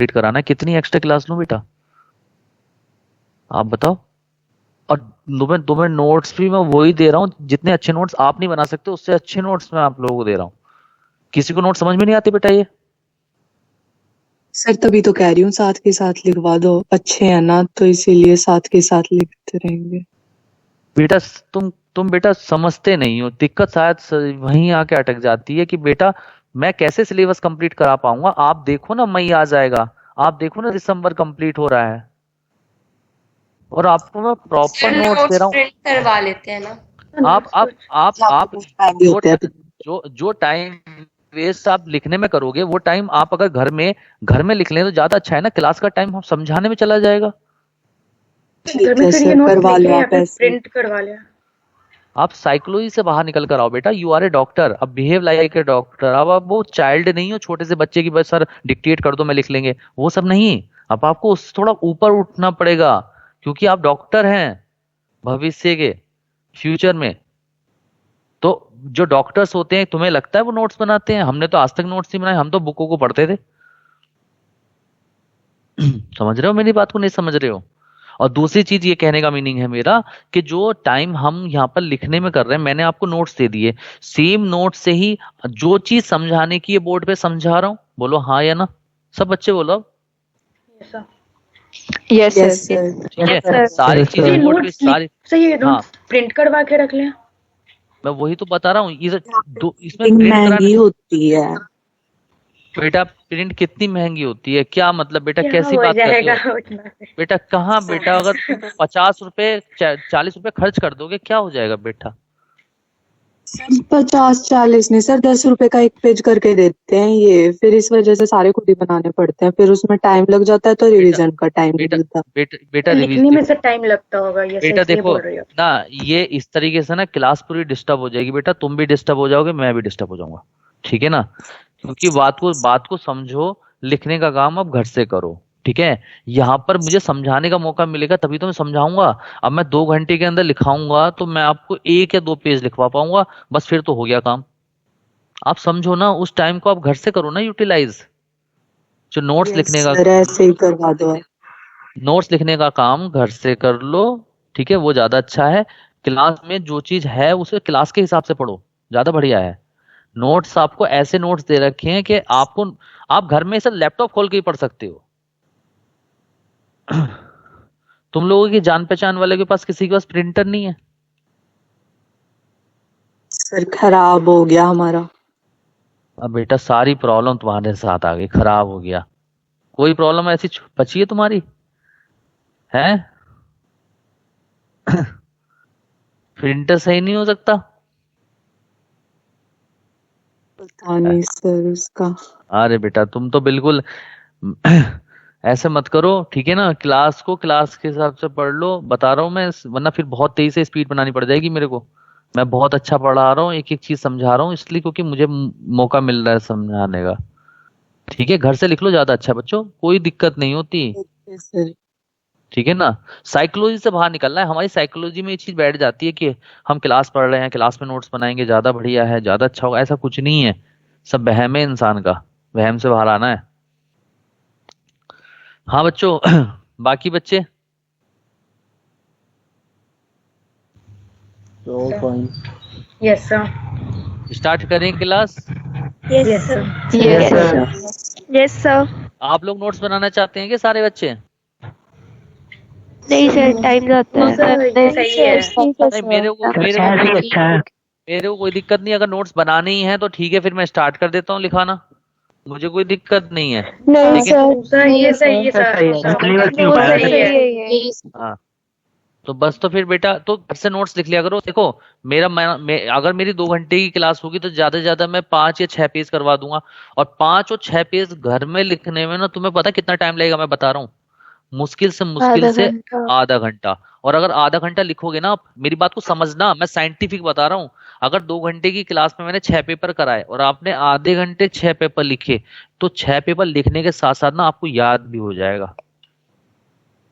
Complete कराना है, कितनी एक्स्ट्रा क्लास लूं बेटा, आप बताओ। और तुम्हें नोट्स भी मैं वही दे रहा हूँ, जितने अच्छे नोट्स आप नहीं बना सकते उससे अच्छे नोट्स मैं आप लोगों को दे रहा हूँ। किसी को नोट समझ में नहीं आते बेटा ये? सर तभी तो कह रही हूँ साथ के साथ लिखवा दो, अच्छे हैं ना तो इसीलिए साथ के साथ लिखते रहेंगे। बेटा तुम बेटा समझते नहीं हो, दिक्कत शायद वहीं आके अटक जाती है कि बेटा मैं कैसे सिलेबस कंप्लीट करा पाऊंगा। आप देखो ना मई आ जाएगा, आप देखो ना दिसंबर कंप्लीट हो रहा है, और आपको मैं प्रॉपर नोट्स दे नोट्स रहा हूँ। प्रिंट करवा लेते हैं ना। आप भी जो होते हैं। जो टाइम वेस्ट आप लिखने में करोगे, वो टाइम आप अगर घर में लिख लें तो ज्यादा अच्छा है ना। क्लास का टाइम हम समझाने में चला जाएगा। ठीक है सर, करवा लो आप ऐसे। प्रिंट करवा लिया। आप साइकोलॉजी से बाहर निकल कर आओ बेटा, यू आर ए डॉक्टर, अब बिहेव लाइक ए डॉक्टर। अब आप वो चाइल्ड नहीं हो छोटे से बच्चे की बस सर डिक्टेट कर दो मैं लिख लेंगे, वो सब नहीं। अब आपको उससे थोड़ा ऊपर उठना पड़ेगा, क्योंकि आप डॉक्टर हैं भविष्य के, फ्यूचर में। तो जो डॉक्टर्स होते हैं, तुम्हें लगता है वो नोट्स बनाते हैं? हमने तो आज तक नोट्स नहीं बनाए, हम तो बुकों को पढ़ते थे। समझ रहे हो मेरी बात को, नहीं समझ रहे हो? और दूसरी चीज ये कहने का मीनिंग है मेरा कि जो टाइम हम यहाँ पर लिखने में कर रहे हैं, मैंने आपको नोट्स दे दिए, सेम नोट से ही जो चीज समझाने की है बोर्ड पे समझा रहा हूँ। बोलो हाँ या ना, सब बच्चे बोलो अब। Yes sir. ठीक है, सारी चीजें बोर्ड पे सारी। सही हाँ, प्रिंट करवा के रख लें। मैं वही तो बता रहा हूँ, इसमें महंगी प्रिंट कराने। होती है बेटा प्रिंट कितनी महंगी होती है, क्या मतलब बेटा, कैसी बात कर रहे हो बेटा? कहाँ बेटा, अगर तुम 50 रुपए 40 रुपए खर्च कर दोगे क्या हो जाएगा बेटा? 50-40 नहीं सर, 10 रुपए का एक पेज करके देते हैं ये, फिर इस वजह से सारे खुद ही बनाने पड़ते हैं, फिर उसमें टाइम लग जाता है तो रिवीजन का टाइम नहीं मिलता। बेटा लिखने में से टाइम लगता होगा, ये बेटा सही देखो बोल रही हो ना, ये इस तरीके से ना क्लास पूरी डिस्टर्ब हो जाएगी बेटा, तुम भी डिस्टर्ब हो जाओगे, मैं भी डिस्टर्ब हो जाऊंगा, ठीक है ना? क्योंकि बात को समझो, लिखने का काम अब घर से करो, ठीक है? यहाँ पर मुझे समझाने का मौका मिलेगा तभी तो मैं समझाऊंगा। अब मैं 2 घंटे के अंदर लिखाऊंगा तो मैं आपको 1 या 2 पेज लिखवा पाऊंगा, बस फिर तो हो गया काम। आप समझो ना, उस टाइम को आप घर से करो ना यूटिलाइज। जो नोट्स लिखने का सर ऐसे ही करवा दो। नोट्स लिखने का काम घर से कर लो, ठीक है? वो ज्यादा अच्छा है। क्लास में जो चीज है उसे क्लास के हिसाब से पढ़ो, ज्यादा बढ़िया है। नोट्स आपको ऐसे नोट्स दे रखे हैं कि आप घर में सिर्फ लैपटॉप खोल के ही पढ़ सकते हो। तुम लोगों की जान पहचान वाले के पास किसी के पास प्रिंटर नहीं है? सर खराब हो गया हमारा। अब बेटा सारी प्रॉब्लम तुम्हारे साथ आ गई, खराब हो गया। कोई प्रॉब्लम ऐसी बची है तुम्हारी है? प्रिंटर सही नहीं हो सकता? पता नहीं सर उसका। अरे बेटा तुम तो बिल्कुल ऐसे मत करो, ठीक है ना? क्लास को क्लास के हिसाब से पढ़ लो, बता रहा हूँ मैं, वरना फिर बहुत तेजी से स्पीड बनानी पड़ जाएगी मेरे को। मैं बहुत अच्छा पढ़ा रहा हूँ, एक एक चीज समझा रहा हूँ, इसलिए क्योंकि मुझे मौका मिल रहा है समझाने का। ठीक है, घर से लिख लो, ज्यादा अच्छा है बच्चों, कोई दिक्कत नहीं होती, सर ठीक है ना? साइकोलॉजी से बाहर निकलना है, हमारी साइकोलॉजी में ये चीज बैठ जाती है कि हम क्लास पढ़ रहे हैं, क्लास में नोट्स बनाएंगे ज्यादा बढ़िया है, ज्यादा अच्छा होगा। ऐसा कुछ नहीं है, सब वहम है इंसान का, वहम से बाहर आना है। हाँ बच्चों, बाकी बच्चे यस सर। स्टार्ट करें class? Yes sir. Yes sir. आप लोग नोट्स बनाना चाहते हैं कि सारे बच्चे? नहीं सर, टाइम जाता है। सही है। नहीं, मेरे को कोई दिक्कत नहीं, अगर नोट्स बनाने ही है तो ठीक है, फिर मैं स्टार्ट कर देता हूँ लिखाना, मुझे कोई दिक्कत नहीं है। नहीं सर ये सही है सर। हाँ तो बस, तो फिर बेटा तो घर से नोट्स लिख लिया करो। देखो अगर मेरी 2 घंटे की क्लास होगी तो ज्यादा से ज्यादा मैं 5 या 6 पेज करवा दूंगा, और 5 और 6 पेज घर में लिखने में ना तुम्हें पता कितना टाइम लगेगा? मैं बता रहा हूँ, मुश्किल से आधा घंटा। और अगर आधा घंटा लिखोगे ना, आप मेरी बात को समझना, मैं साइंटिफिक बता रहा हूँ। अगर 2 घंटे की क्लास में मैंने 6 पेपर कराए और आपने आधे घंटे 6 पेपर लिखे, तो 6 पेपर लिखने के साथ साथ ना आपको याद भी हो जाएगा।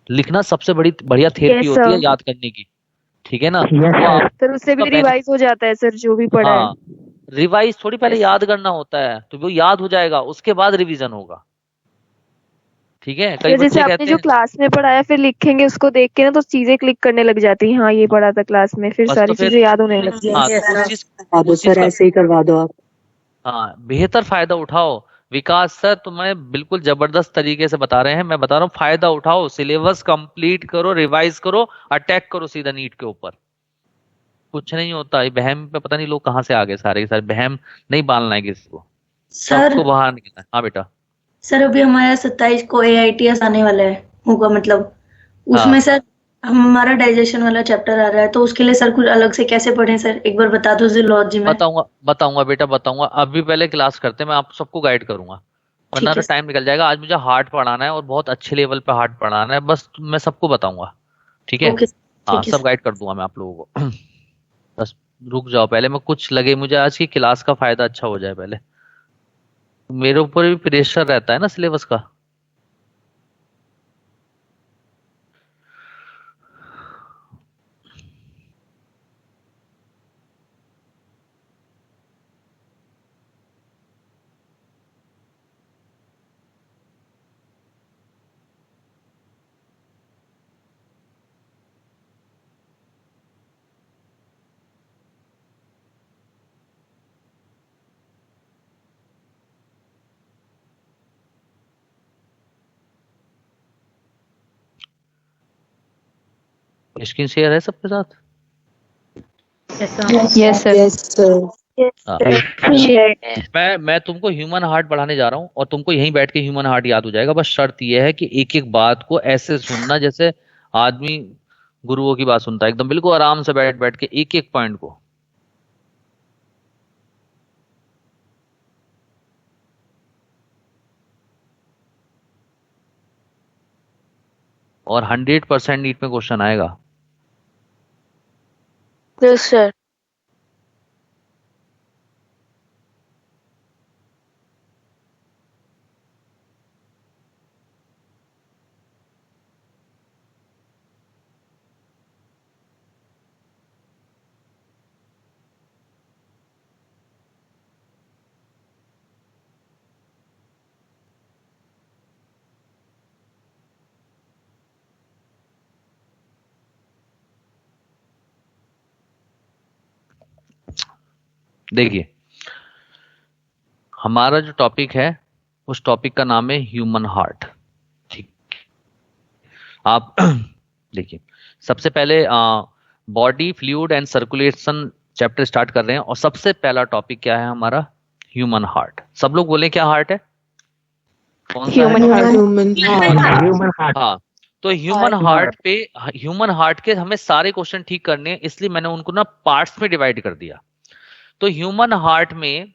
लिखना सबसे बढ़िया थेरेपी होती है याद करने की, ठीक है ना? फिर उससे भी रिवाइज हो जाता है सर, जो भी पढ़ा है। रिवाइज थोड़ी, पहले याद करना होता है, तो वो याद हो जाएगा, उसके बाद रिवीजन होगा। ठीक है, तो कई जैसे बच्चे आपने कहते जो हैं क्लास में पढ़ाया फिर लिखेंगे उसको देख के ना तो चीजें क्लिक करने लग जाती हैं, हाँ ये पढ़ा था क्लास में, फिर बस सारी तो फिर चीजें याद होने लगती हैं। हाँ Yes, तो sir. करवा दो उस चीज सर, का ऐसे ही करवा दो आप। हाँ बेहतर फायदा उठाओ। विकास सर तुम्हें बिल्कुल जबरदस्त तरीके से बता रहे हैं, मैं बता रहा हूँ फायदा उठाओ, सिलेबस कंप्लीट करो, रिवाइज करो, अटैक करो सीधा नीट के ऊपर। कुछ नहीं होता, ये बहम पे पता नहीं लोग कहाँ से आ गए, सारे के सारे बहम नहीं पालना है किसी को, सर सबको बाहर निकलना है। हाँ बेटा। सर अभी हमारा 27 को AITS आने वाला है होगा, मतलब उसमें हाँ सर हमारा डाइजेशन वाला चैप्टर आ रहा है, तो उसके लिए सर कुछ अलग से कैसे पढ़ें सर, एक बार बता दो जूलॉजी में। बताऊंगा बताऊंगा बेटा बताऊंगा, अभी पहले क्लास करते हैं, मैं आप सबको गाइड करूंगा, वरना ठीक तो है टाइम निकल जाएगा। आज मुझे हार्ट पढ़ाना है और बहुत अच्छे लेवल पे हार्ट पढ़ाना है, बस मैं सबको बताऊंगा, ठीक है। ओके हाँ ठीक है सब सर। गाइड कर दूंगा मैं आप लोगों को। बस रुक जाओ पहले, मैं कुछ लगे मुझे आज की क्लास का फायदा अच्छा हो जाए पहले, मेरे ऊपर भी प्रेशर रहता है ना सिलेबस का। स्क्रीन शेयर है सबके साथ। Yes, sir. Yes sir. Yes sir. हाँ शेयर मैं तुमको ह्यूमन हार्ट पढ़ाने जा रहा हूँ और तुमको यहीं बैठ के ह्यूमन हार्ट याद हो जाएगा, बस शर्त यह है कि एक एक बात को ऐसे सुनना जैसे आदमी गुरुओं की बात सुनता है, एकदम बिल्कुल आराम से बैठ बैठ के एक एक पॉइंट को। और 100% नीट में क्वेश्चन आएगा। Yes sir. देखिए हमारा जो टॉपिक है उस टॉपिक का नाम है ह्यूमन हार्ट, ठीक। आप देखिए सबसे पहले body fluid and circulation chapter start कर रहे हैं और सबसे पहला टॉपिक क्या है हमारा, ह्यूमन हार्ट। सब लोग बोले क्या हार्ट है, कौन सा है? Human heart. Human heart. हाँ तो ह्यूमन हार्ट पे, ह्यूमन हार्ट के हमें सारे क्वेश्चन ठीक करने हैं, इसलिए मैंने उनको ना पार्ट्स में डिवाइड कर दिया। तो ह्यूमन हार्ट में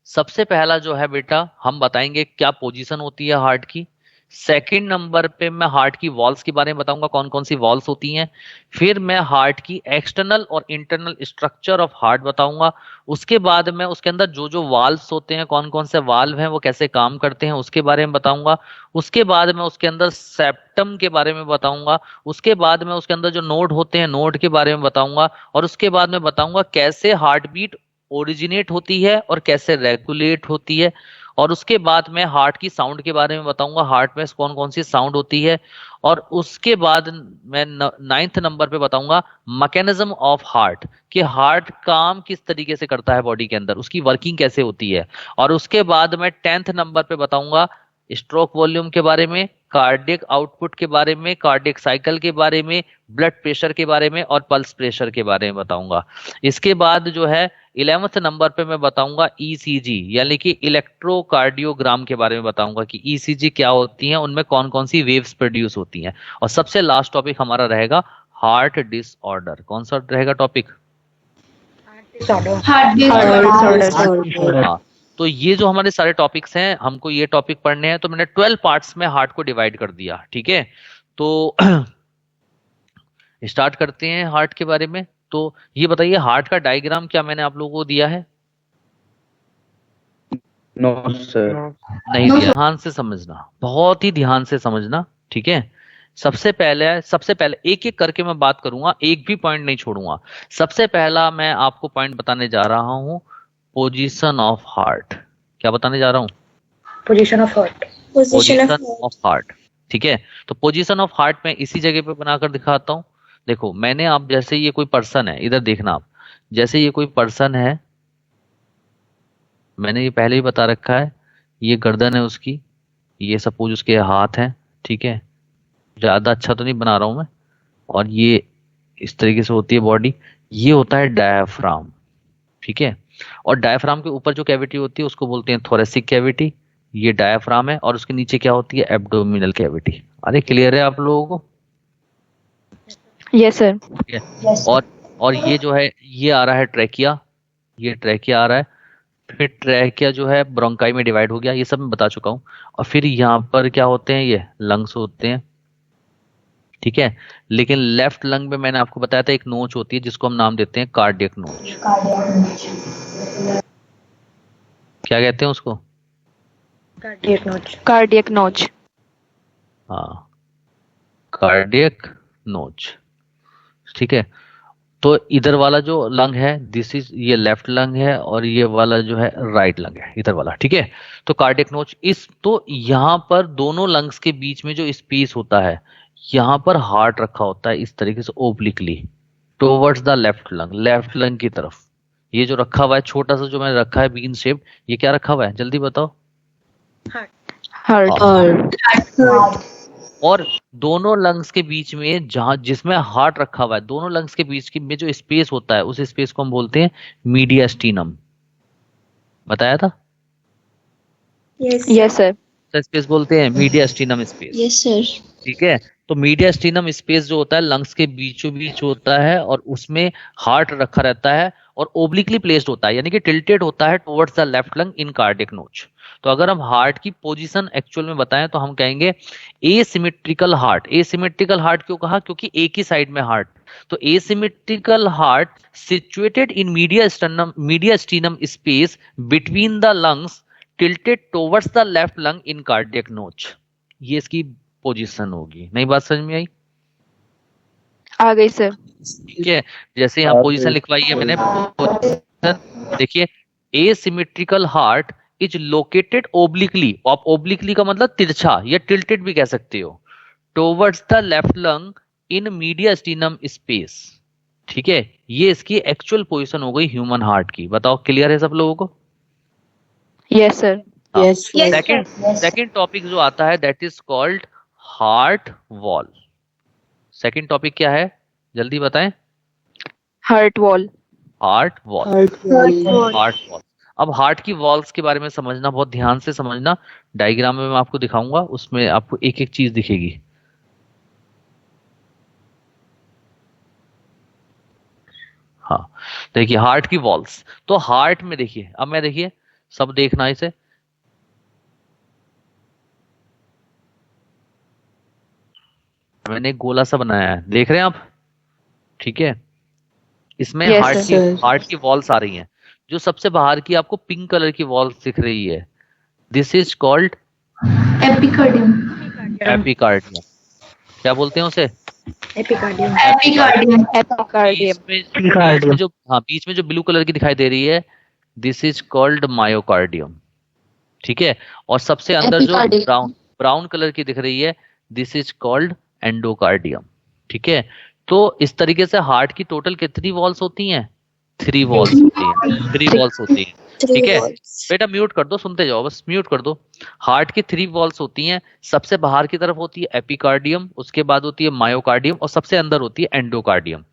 सबसे पहला जो है बेटा हम बताएंगे क्या पोजीशन होती है हार्ट की। सेकंड नंबर पे मैं हार्ट की वॉल्स के बारे में बताऊंगा, कौन कौन सी वॉल्स होती हैं। फिर मैं हार्ट की एक्सटर्नल और इंटरनल स्ट्रक्चर ऑफ हार्ट बताऊंगा। उसके बाद मैं उसके अंदर जो जो वाल्व्स होते हैं, कौन कौन से वाल्व हैं, वो कैसे काम करते हैं, उसके बारे में बताऊंगा। उसके बाद मैं उसके अंदर सेप्टम के बारे में बताऊंगा। उसके बाद में उसके अंदर जो नोड होते हैं, नोड के बारे में बताऊंगा। और उसके बाद में बताऊंगा कैसे हार्ट बीट ओरिजिनेट होती है और कैसे रेगुलेट होती है। और उसके बाद मैं हार्ट की साउंड के बारे में बताऊंगा, हार्ट में कौन कौन सी साउंड होती है। और उसके बाद मैं 9th नंबर पे बताऊंगा मैकेनिज्म ऑफ हार्ट, कि हार्ट काम किस तरीके से करता है बॉडी के अंदर, उसकी वर्किंग कैसे होती है। और उसके बाद मैं 10th नंबर पे बताऊंगा स्ट्रोक वॉल्यूम के बारे में, कार्डियक आउटपुट के बारे में, कार्डियक साइकिल के बारे में, ब्लड प्रेशर के बारे में और पल्स प्रेशर के बारे में बताऊंगा। इसके बाद जो है 11th नंबर पे मैं बताऊंगा ईसीजी यानी कि इलेक्ट्रोकार्डियोग्राम के बारे में बताऊंगा कि ईसीजी क्या होती है, उनमें कौन कौन सी वेव्स प्रोड्यूस होती हैं। और सबसे लास्ट टॉपिक हमारा रहेगा हार्ट डिसऑर्डर। कौन सा रहेगा टॉपिक? Disorder. हाँ तो ये जो हमारे सारे टॉपिक्स हैं, हमको ये टॉपिक पढ़ने हैं, तो मैंने 12 पार्ट्स में हार्ट को डिवाइड कर दिया, ठीक है। तो स्टार्ट करते हैं हार्ट के बारे में। तो ये बताइए हार्ट का डायग्राम क्या मैंने आप लोगों को दिया है? No sir. नहीं दिया। ध्यान से समझना, बहुत ही ध्यान से समझना, ठीक है। सबसे पहले एक एक करके मैं बात करूंगा, एक भी पॉइंट नहीं छोड़ूंगा। सबसे पहला मैं आपको पॉइंट बताने जा रहा हूं, पोजीशन ऑफ हार्ट। क्या बताने जा रहा हूं? Position of heart. Position of heart. ठीक है, तो पोजीशन ऑफ हार्ट में इसी जगह पे बनाकर दिखाता हूँ। देखो मैंने, आप जैसे ये कोई पर्सन है, इधर देखना आप, जैसे ये कोई पर्सन है, मैंने ये पहले ही बता रखा है, ये गर्दन है उसकी, ये सपोज उसके हाथ है। ठीक है, ज्यादा अच्छा तो नहीं बना रहा हूं मैं, और ये इस तरीके से होती है बॉडी, ये होता है डायफ्राम। ठीक है, और डायफ्राम के ऊपर जो कैविटी होती है उसको बोलते हैं थोरेसिक कैविटी, ये डायफ्राम है, और उसके नीचे क्या होती है, एब्डोमिनल कैविटी। अरे क्लियर है आप लोगों को? Yes sir. ठीक है, और ये जो है, ये आ रहा है ट्रैकिया, ये ट्रैकिया आ रहा है, फिर ट्रैकिया जो है ब्रोंकाई में डिवाइड हो गया, ये सब मैं बता चुका हूँ। और फिर यहाँ पर क्या होते हैं, ये लंग्स होते हैं। ठीक है, लेकिन लेफ्ट लंग में मैंने आपको बताया था एक नोच होती है जिसको हम नाम देते हैं कार्डियक नोच। क्या कहते हैं उसको? कार्डियक नोच। कार्डियक नोच। हाँ, कार्डियक नोच। ठीक है, तो इधर वाला जो लंग है, दिस इज, ये लेफ्ट लंग है, और ये वाला जो है राइट लंग है, इधर वाला। ठीक है, तो कार्डियक नोच इस, तो यहाँ पर दोनों लंग्स के बीच में जो स्पेस होता है, यहाँ पर हार्ट रखा होता है इस तरीके से obliquely towards the left lung की तरफ। ये जो रखा हुआ है छोटा सा जो मैंने रखा है बीन शेप, ये क्या रखा हुआ है जल्दी बताओ? हार्ट। हार्ट। और दोनों लंग्स के बीच में जहां, जिसमें हार्ट रखा हुआ है, दोनों लंग्स के बीच की में जो स्पेस होता है, उस स्पेस को हम बोलते हैं मीडियास्टिनम। बताया था? Yes sir. स्पेस बोलते हैं मीडियास्टिनम स्पेस। Yes sir. ठीक है, तो मीडियास्टिनम स्पेस जो होता है लंग्स के बीचों बीच होता है, और उसमें हार्ट रखा रहता है, और ओब्लिकली प्लेस्ड होता है, यानी कि टिल्टेड होता है towards the left lung in cardiac नोच। तो अगर हम हार्ट की पोजीशन एक्चुअल में बताएं तो हम कहेंगे एसिमेट्रिकल हार्ट। एसिमेट्रिकल हार्ट क्यों कहा? क्योंकि एक ही साइड में हार्ट, तो asymmetrical heart situated in mediastinum space between the lungs tilted towards the left lung in cardiac नोच। ये इसकी पोजीशन होगी। नई बात समझ में आई? आ गई सर। ठीक है, जैसे यहाँ पोजीशन लिखवाई है मैंने, देखिए asymmetrical heart is located obliquely, आप ओब्लिकली का मतलब तिरछा या टिल्टेड भी कह सकते हो, towards the left lung in mediastinum space. ठीक है, ये इसकी एक्चुअल पोजीशन हो गई ह्यूमन हार्ट की। बताओ क्लियर है सब लोगों को? Yes sir. Yes. Second topic जो आता है that is called heart wall. Second topic क्या है जल्दी बताएं? Heart wall. Heart wall. Heart wall. अब हार्ट की वॉल्स के बारे में समझना, बहुत ध्यान से समझना। डायग्राम में मैं आपको दिखाऊंगा, उसमें आपको एक एक चीज दिखेगी। हाँ, देखिए हार्ट की वॉल्स, तो हार्ट में देखिए, अब मैं देखिए सब देखना इसे, मैंने एक गोला सा बनाया है, देख रहे हैं आप? ठीक है, इसमें Yes, हार्ट की वॉल्स आ रही हैं। जो सबसे बाहर की आपको पिंक कलर की वॉल्स दिख रही है, this is called epicardium. Epicardium. क्या बोलते हैं उसे? एपिकार्डियम। एपिकार्डियम। बीच में जो ब्लू कलर की दिखाई दे रही है, दिस इज कॉल्ड मायोकार्डियम। ठीक है, और सबसे अंदर जो ब्राउन कलर की दिख रही है, दिस इज कॉल्ड एंडोकार्डियम। ठीक है, तो इस तरीके से हार्ट की टोटल कितनी वॉल्स होती हैं? 3 वॉल्स होती हैं। 3 वॉल्स होती हैं। ठीक है बेटा, म्यूट कर दो, सुनते जाओ बस, म्यूट कर दो। हार्ट की 3 वॉल्स होती हैं। सबसे बाहर की तरफ होती है एपिकार्डियम, उसके बाद होती है मायोकार्डियम, और सबसे अंदर होती है एंडोकार्डियम।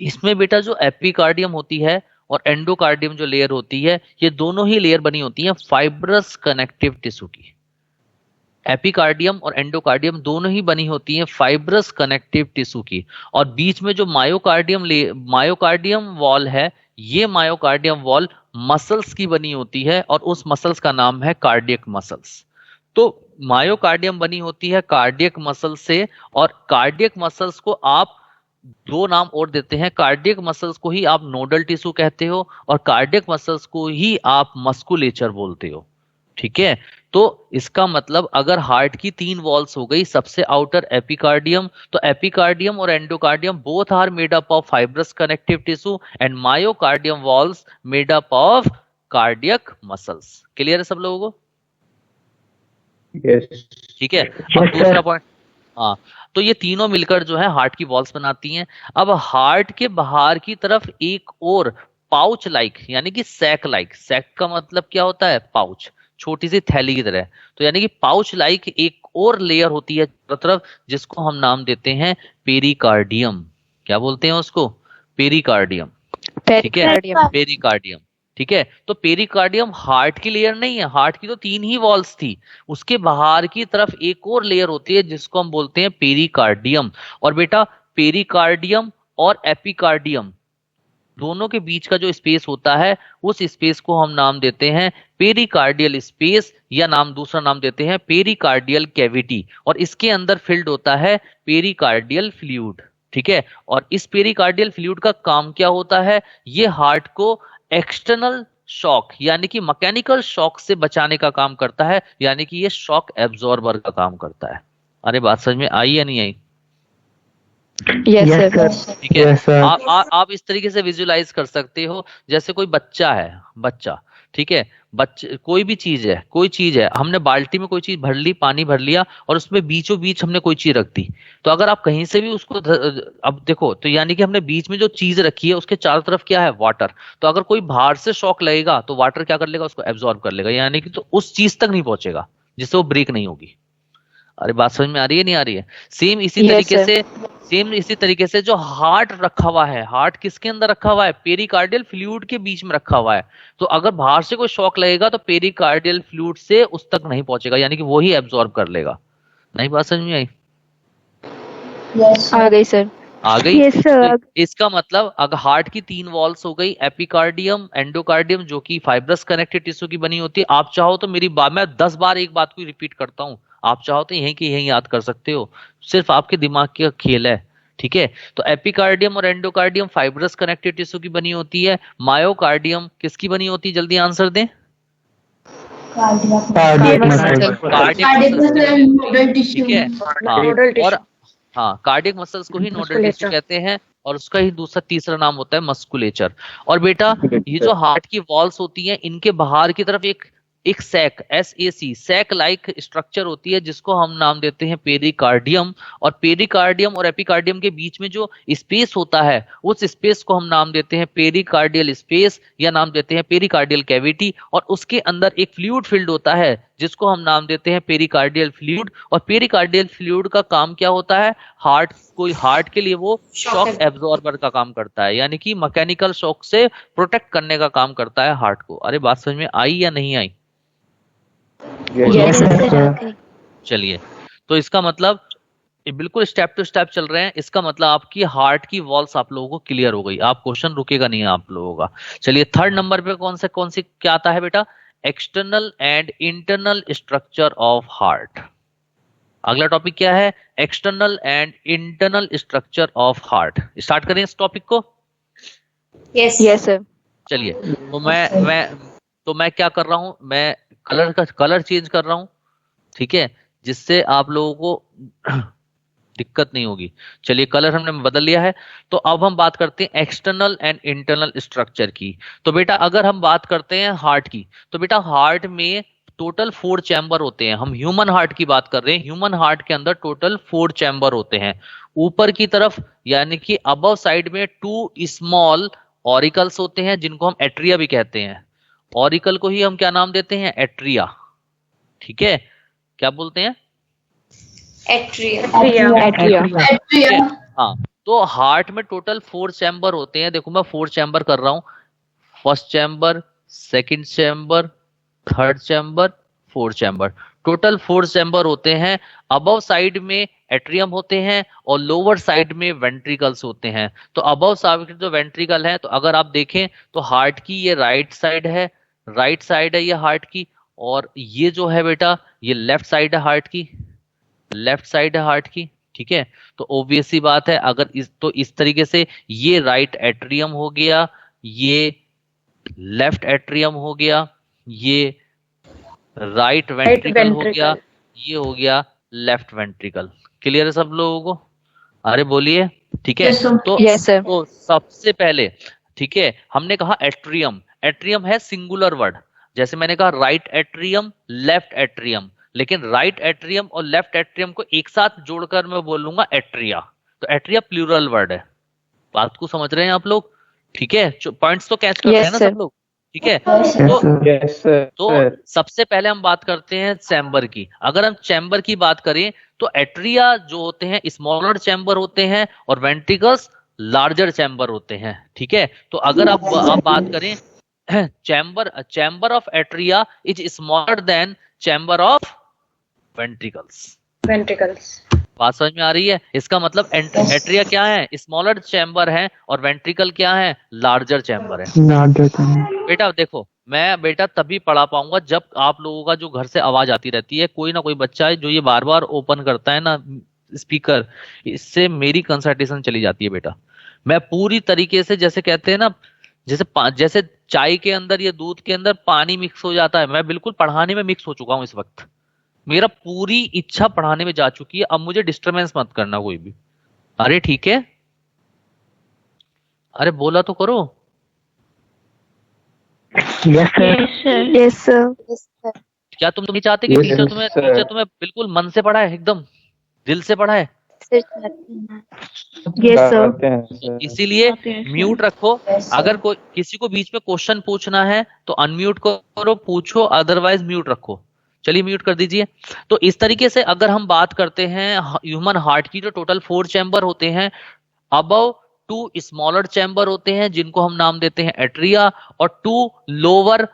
इसमें बेटा जो एपिकार्डियम होती है और एंडोकार्डियम जो लेयर होती है, ये दोनों ही लेयर बनी होती है फाइब्रस कनेक्टिव टिश्यू की। एपिकार्डियम और एंडोकार्डियम दोनों ही बनी होती हैं फाइब्रस कनेक्टिव टिश्यू की, और बीच में जो मायोकार्डियम वॉल है, ये मायोकार्डियम वॉल मसल्स की बनी होती है, और उस मसल्स का नाम है कार्डियक मसल्स। तो मायोकार्डियम बनी होती है कार्डियक मसल से, और कार्डियक मसल्स को आप 2 नाम और देते हैं। कार्डियक मसल्स को ही आप नोडल टिश्यू कहते हो, और कार्डियक मसल्स को ही आप मस्कुलेचर बोलते हो। ठीक है, तो इसका मतलब अगर हार्ट की 3 वॉल्स हो गई, सबसे आउटर एपिकार्डियम, तो एपिकार्डियम और endocardium both are made up of fibrous connective tissue, and myocardium walls made up of cardiac muscles. Clear है सब लोगों को? यस ठीक है। अब यस दूसरा सर। पॉइंट, हाँ, तो ये तीनों मिलकर जो है हार्ट की वॉल्स बनाती हैं। अब हार्ट के बाहर की तरफ एक और पाउच लाइक यानी कि सैक लाइक, सैक का मतलब क्या होता है, पाउच, छोटी सी थैली की तरह, तो यानी कि पाउच लाइक एक और लेयर होती है चारों तरफ, जिसको हम नाम देते हैं पेरिकार्डियम। क्या बोलते हैं उसको, पेरिकार्डियम। ठीक है, पेरिकार्डियम। पेरिकार्डियम। ठीक है, तो पेरिकार्डियम हार्ट की लेयर नहीं है, हार्ट की तो 3 ही वॉल्स थी, उसके बाहर की तरफ एक और लेयर होती है जिसको हम बोलते हैं पेरिकार्डियम। और बेटा पेरिकार्डियम और एपिकार्डियम दोनों के बीच का जो स्पेस होता है, उस स्पेस को हम नाम देते हैं पेरिकार्डियल स्पेस, या नाम दूसरा नाम देते हैं पेरिकार्डियल कैविटी, और इसके अंदर फिल्ड होता है पेरिकार्डियल फ्लूइड। ठीक है, और इस पेरिकार्डियल फ्लूइड का काम क्या होता है, ये हार्ट को एक्सटर्नल शॉक यानी कि मैकेनिकल शॉक से बचाने का काम करता है, यानी कि ये शॉक एब्जॉर्बर का काम करता है। अरे बात समझ में आई या नहीं आई? Yes yes sir. सर। ठीक है, यस सर। आप इस तरीके से विजुलाइज कर सकते हो, जैसे कोई बच्चा है, बच्चा, ठीक है, बच्चे, कोई भी चीज है, कोई चीज है, हमने बाल्टी में कोई चीज भर ली, पानी भर लिया, और उसमें बीचों बीच हमने कोई चीज रख दी, तो अगर आप कहीं से भी उसको अब देखो, तो यानी कि हमने बीच में जो चीज रखी है उसके चारों तरफ क्या है, वाटर, तो अगर कोई बाहर से शॉक लगेगा तो वाटर क्या कर लेगा, उसको एब्जॉर्ब कर लेगा, यानी कि तो उस चीज तक नहीं पहुंचेगा जिससे वो ब्रेक नहीं होगी। अरे बात समझ में आ रही है नहीं आ रही है? सेम इसी Yes, तरीके sir. से, सेम इसी तरीके से जो हार्ट रखा हुआ है, हार्ट किसके अंदर रखा हुआ है, पेरिकार्डियल फ्लूइड के बीच में रखा हुआ है, तो अगर बाहर से कोई शॉक लगेगा तो पेरिकार्डियल फ्लूइड से उस तक नहीं पहुंचेगा, यानी कि वो ही एब्जॉर्ब कर लेगा। नहीं बात समझ में आई? यस आ गई सर। आ गई? Yes sir. तो इसका मतलब अगर हार्ट की 3 वॉल्स हो गई, एपिकार्डियम, एंडोकार्डियम, जो कि फाइब्रस कनेक्टिव टिश्यू की बनी होती है। आप चाहो तो मेरी बात, मैं 10 बार एक बात को रिपीट करता हूं, आप चाहो तो यहीं की यहीं याद कर सकते हो, सिर्फ आपके दिमाग का खेल है। ठीक है, तो एपिकार्डियम और एंडोकार्डियम फाइब्रस कनेक्टिव टिश्यू की बनी होती है। मायोकार्डियम किसकी बनी होती है, जल्दी आंसर दें। Cardiac muscle. कार्डियक मसल्स, ठीक है, हाँ, Nodal tissue. और हाँ, कार्डियक मसल्स को ही नोडल टिश्यू Musculature. कहते हैं, और उसका ही दूसरा तीसरा नाम होता है मस्कुलेचर। और बेटा ये जो हार्ट की वॉल्स होती हैं, इनके बाहर की तरफ एक sac, SAC, sac like structure होती है, जिसको हम नाम देते हैं पेरिकार्डियम। और पेरिकार्डियम और एपिकार्डियम के बीच में जो स्पेस होता है, उस स्पेस को हम नाम देते हैं पेरिकार्डियल स्पेस, या नाम देते हैं पेरिकार्डियल कैविटी। और उसके अंदर एक फ्लूइड फील्ड होता है जिसको हम नाम देते हैं पेरिकार्डियल फ्लूइड। और पेरिकार्डियल फ्लूइड का काम क्या होता है, हार्ट के लिए वो शॉक एब्जॉर्बर का काम करता है, यानी कि मैकेनिकल शॉक से प्रोटेक्ट करने का काम करता है हार्ट को। अरे बात समझ में आई या नहीं आई? Yes sir. चलिए, तो इसका मतलब ये बिल्कुल स्टेप टू स्टेप चल रहे हैं, इसका मतलब आपकी हार्ट की वॉल्स आप लोगों को क्लियर हो गई, आप क्वेश्चन रुकेगा नहीं आप लोगों का। चलिए, थर्ड नंबर पे कौन सी क्या आता है बेटा, external and internal structure of heart. अगला टॉपिक क्या है, external and internal structure of heart. Start करें इस टॉपिक को। Yes yes sir. चलिए, तो मैं क्या कर रहा हूं, मैं कलर चेंज कर रहा हूं, ठीक है, जिससे आप लोगों को दिक्कत नहीं होगी। चलिए, कलर हमने बदल लिया है। तो अब हम बात करते हैं एक्सटर्नल एंड इंटरनल स्ट्रक्चर की। तो बेटा अगर हम बात करते हैं हार्ट की, तो बेटा हार्ट में टोटल 4 चैम्बर होते हैं। हम ह्यूमन हार्ट की बात कर रहे हैं, ह्यूमन हार्ट के अंदर टोटल 4 चैम्बर होते हैं। ऊपर की तरफ यानी कि अबव साइड में 2 स्मॉल ऑरिकल्स होते हैं, जिनको हम एट्रिया भी कहते हैं। ऑरिकल को ही हम क्या नाम देते हैं, एट्रिया। ठीक है, क्या बोलते हैं, एट्रिया। हाँ, तो हार्ट में टोटल 4 चैम्बर होते हैं। देखो मैं 4 चैम्बर कर रहा हूं, first chamber, second chamber, third chamber, 4 chamber, total 4 chamber होते हैं। अबव साइड में एट्रियम होते हैं और लोअर साइड में वेंट्रिकल्स होते हैं। तो अबव साइड जो वेंट्रिकल है, तो अगर आप देखें तो हार्ट की ये राइट साइड है ये हार्ट की, और ये जो है बेटा ये लेफ्ट साइड है हार्ट की, ठीक है। तो ऑब्वियस सी बात है, अगर इस तरीके से ये राइट एट्रियम हो गया, ये लेफ्ट एट्रियम हो गया, ये राइट वेंट्रिकल हो गया, ये हो गया लेफ्ट वेंट्रिकल। क्लियर है सब लोगों को? अरे बोलिए, ठीक है। तो सबसे पहले, ठीक है, हमने कहा एट्रियम है सिंगुलर वर्ड, जैसे मैंने कहा राइट एट्रियम, लेफ्ट एट्रियम, लेकिन राइट एट्रियम और लेफ्ट एट्रियम को एक साथ जोड़कर मैं बोलूंगा एट्रिया। तो एट्रिया प्लूरल वर्ड है। बात को समझ रहे हैं आप लोग? ठीक है, पॉइंट्स तो कैच कर रहे हैं ना सब लोग? ठीक है, तो सबसे पहले हम बात करते हैं चैम्बर की। अगर हम चैम्बर की बात करें तो एट्रिया जो होते हैं स्मॉलर चैम्बर होते हैं और वेंट्रिकल्स लार्जर चैम्बर होते हैं। ठीक है, तो अगर आप बात करें chamber of atria is smaller than chamber of ventricles. बात समझ में आ रही है? इसका मतलब एट्रिया क्या है? स्मॉलर चैम्बर है और वेंट्रिकल क्या है? लार्जर चैम्बर है। बेटा देखो, मैं बेटा तभी पढ़ा पाऊंगा जब आप लोगों का जो घर से आवाज आती रहती है, कोई ना कोई बच्चा है जो ये बार बार ओपन करता है ना स्पीकर, इससे मेरी कंसंट्रेशन चली जाती है बेटा। मैं पूरी तरीके से, जैसे कहते हैं ना, जैसे चाय के अंदर या दूध के अंदर पानी मिक्स हो जाता है, मैं बिल्कुल पढ़ाने में मिक्स हो चुका हूं इस वक्त। मेरा पूरी इच्छा पढ़ाने में जा चुकी है। अब मुझे डिस्टरबेंस मत करना कोई भी। अरे ठीक है, अरे बोला तो करो। Yes sir. क्या तुम नहीं चाहते कि टीचर तुम्हें बिल्कुल मन से पढ़ाए, एकदम दिल से पढ़ाए? Yes sir. इसीलिए म्यूट रखो। अगर कोई किसी को बीच में क्वेश्चन पूछना है तो अनम्यूट करो, पूछो, अदरवाइज म्यूट रखो। चलिए म्यूट कर दीजिए। तो इस तरीके से अगर हम बात करते हैं ह्यूमन हार्ट की, तो टोटल 4 चैम्बर होते हैं। अबव 2 स्मॉलर चैम्बर होते हैं जिनको हम नाम देते हैं एट्रिया, और 2 लोअर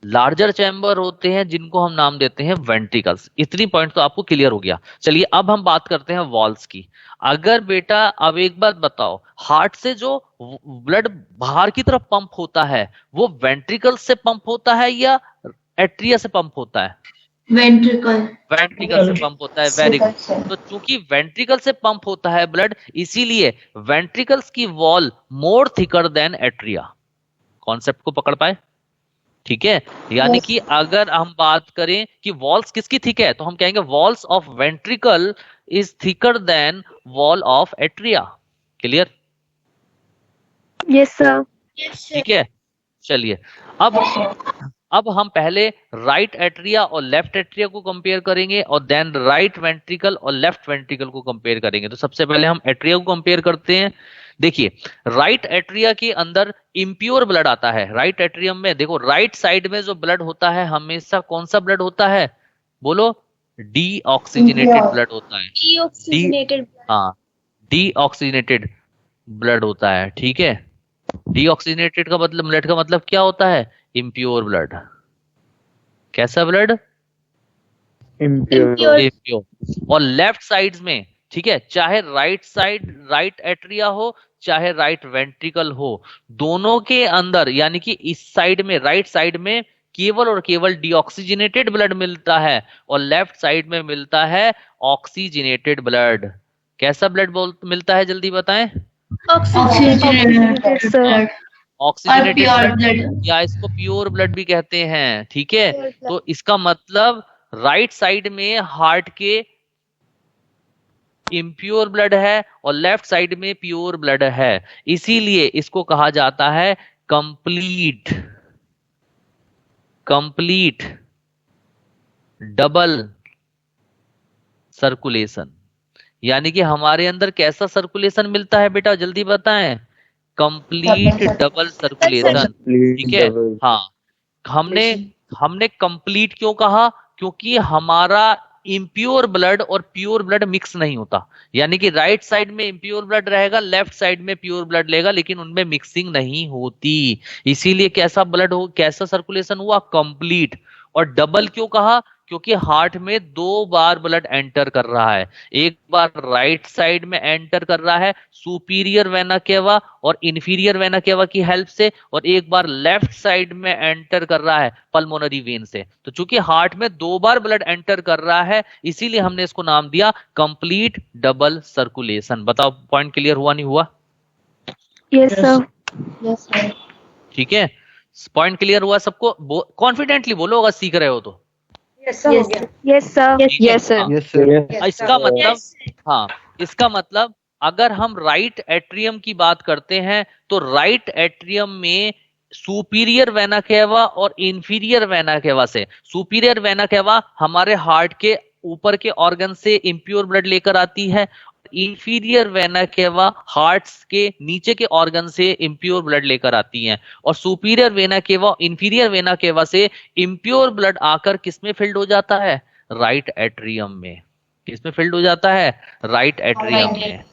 लार्जर चैम्बर होते हैं जिनको हम नाम देते हैं वेंट्रिकल्स। इतनी पॉइंट तो आपको क्लियर हो गया। चलिए अब हम बात करते हैं वॉल्स की। अगर बेटा अब एक बात बताओ, हार्ट से जो ब्लड बाहर की तरफ पंप होता है वो वेंट्रिकल से पंप होता है या एट्रिया से पंप होता है? वेंट्रिकल से पंप होता है। Very good. तो चूंकि वेंट्रिकल से पंप होता है ब्लड, इसीलिए वेंट्रिकल्स की वॉल मोर थिकर देन एट्रिया। कॉन्सेप्ट को पकड़ पाए? ठीक है, यानी कि अगर हम बात करें कि वॉल्स किसकी थिक है, तो हम कहेंगे walls of ventricle is thicker than wall of atria. Clear? Yes sir. ठीक है, चलिए अब हम पहले राइट एट्रिया और लेफ्ट एट्रिया को कंपेयर करेंगे और देन राइट वेंट्रिकल और लेफ्ट वेंट्रिकल को कंपेयर करेंगे। तो सबसे पहले हम एट्रिया को कंपेयर करते हैं। देखिए, राइट एट्रिया के अंदर इम्प्योर ब्लड आता है। राइट एट्रियम में देखो, राइट साइड में जो ब्लड होता है हमेशा कौन सा ब्लड होता है? बोलो, डीऑक्सीजनेटेड ब्लड होता है। हाँ, डीऑक्सीजनेटेड ब्लड होता है। ठीक है, डीऑक्सीजनेटेड का मतलब, ब्लड का मतलब क्या होता है? Impure blood. कैसा ब्लड? इम्प्योर। और लेफ्ट साइड में, ठीक है, चाहे राइट साइड राइट एट्रिया हो चाहे राइट वेंट्रिकल हो, दोनों के अंदर यानी कि इस साइड में, राइट साइड में केवल और केवल डीऑक्सीजनेटेड ब्लड मिलता है और लेफ्ट साइड में मिलता है ऑक्सीजनेटेड ब्लड। कैसा ब्लड मिलता है, जल्दी बताएं? ऑक्सीजनेटेड ब्लड, या इसको प्योर ब्लड भी कहते हैं। ठीक है, तो इसका मतलब राइट साइड में हार्ट के इम्प्योर ब्लड है और लेफ्ट साइड में प्योर ब्लड है। इसीलिए इसको कहा जाता है कंप्लीट डबल सर्कुलेशन। यानी कि हमारे अंदर कैसा सर्कुलेशन मिलता है बेटा, जल्दी बताएं? Complete double circulation. ठीक है, हाँ, हमने कंप्लीट क्यों कहा? क्योंकि हमारा इम्प्योर ब्लड और प्योर ब्लड मिक्स नहीं होता। यानी कि राइट साइड में इम्प्योर ब्लड रहेगा, लेफ्ट साइड में प्योर ब्लड लेगा, लेकिन उनमें मिक्सिंग नहीं होती। इसीलिए कैसा ब्लड हो, कैसा सर्कुलेशन हुआ? कंप्लीट। और डबल क्यों कहा? क्योंकि हार्ट में 2 बार ब्लड एंटर कर रहा है। एक बार राइट साइड में एंटर कर रहा है सुपीरियर वेना केवा और इंफीरियर वेना केवा की हेल्प से, और एक बार लेफ्ट साइड में एंटर कर रहा है पल्मोनरी वेन से। तो चूंकि हार्ट में 2 बार ब्लड एंटर कर रहा है, इसीलिए हमने इसको नाम दिया कंप्लीट डबल सर्कुलेशन। बताओ, पॉइंट क्लियर हुआ नहीं हुआ? Yes sir. ठीक है, पॉइंट क्लियर हुआ सबको? कॉन्फिडेंटली बोलो अगर सीख रहे हो तो। Yes sir. इसका मतलब, हाँ, इसका मतलब अगर हम राइट एट्रियम की बात करते हैं तो राइट एट्रियम में सुपीरियर वेना केवा और इंफीरियर वेना केवा से। सुपीरियर वेना केवा हमारे हार्ट के ऊपर के ऑर्गन से इम्प्योर ब्लड लेकर आती है, इंफीरियर वेना केवा हार्ट के नीचे के ऑर्गन से इम्प्योर ब्लड लेकर आती हैं। और superior vena cava inferior vena cava से इम्प्योर ब्लड आकर किसमें फिल्ड हो जाता है? राइट एट्रियम में। किसमें फिल्ड हो जाता है? राइट एट्रियम में।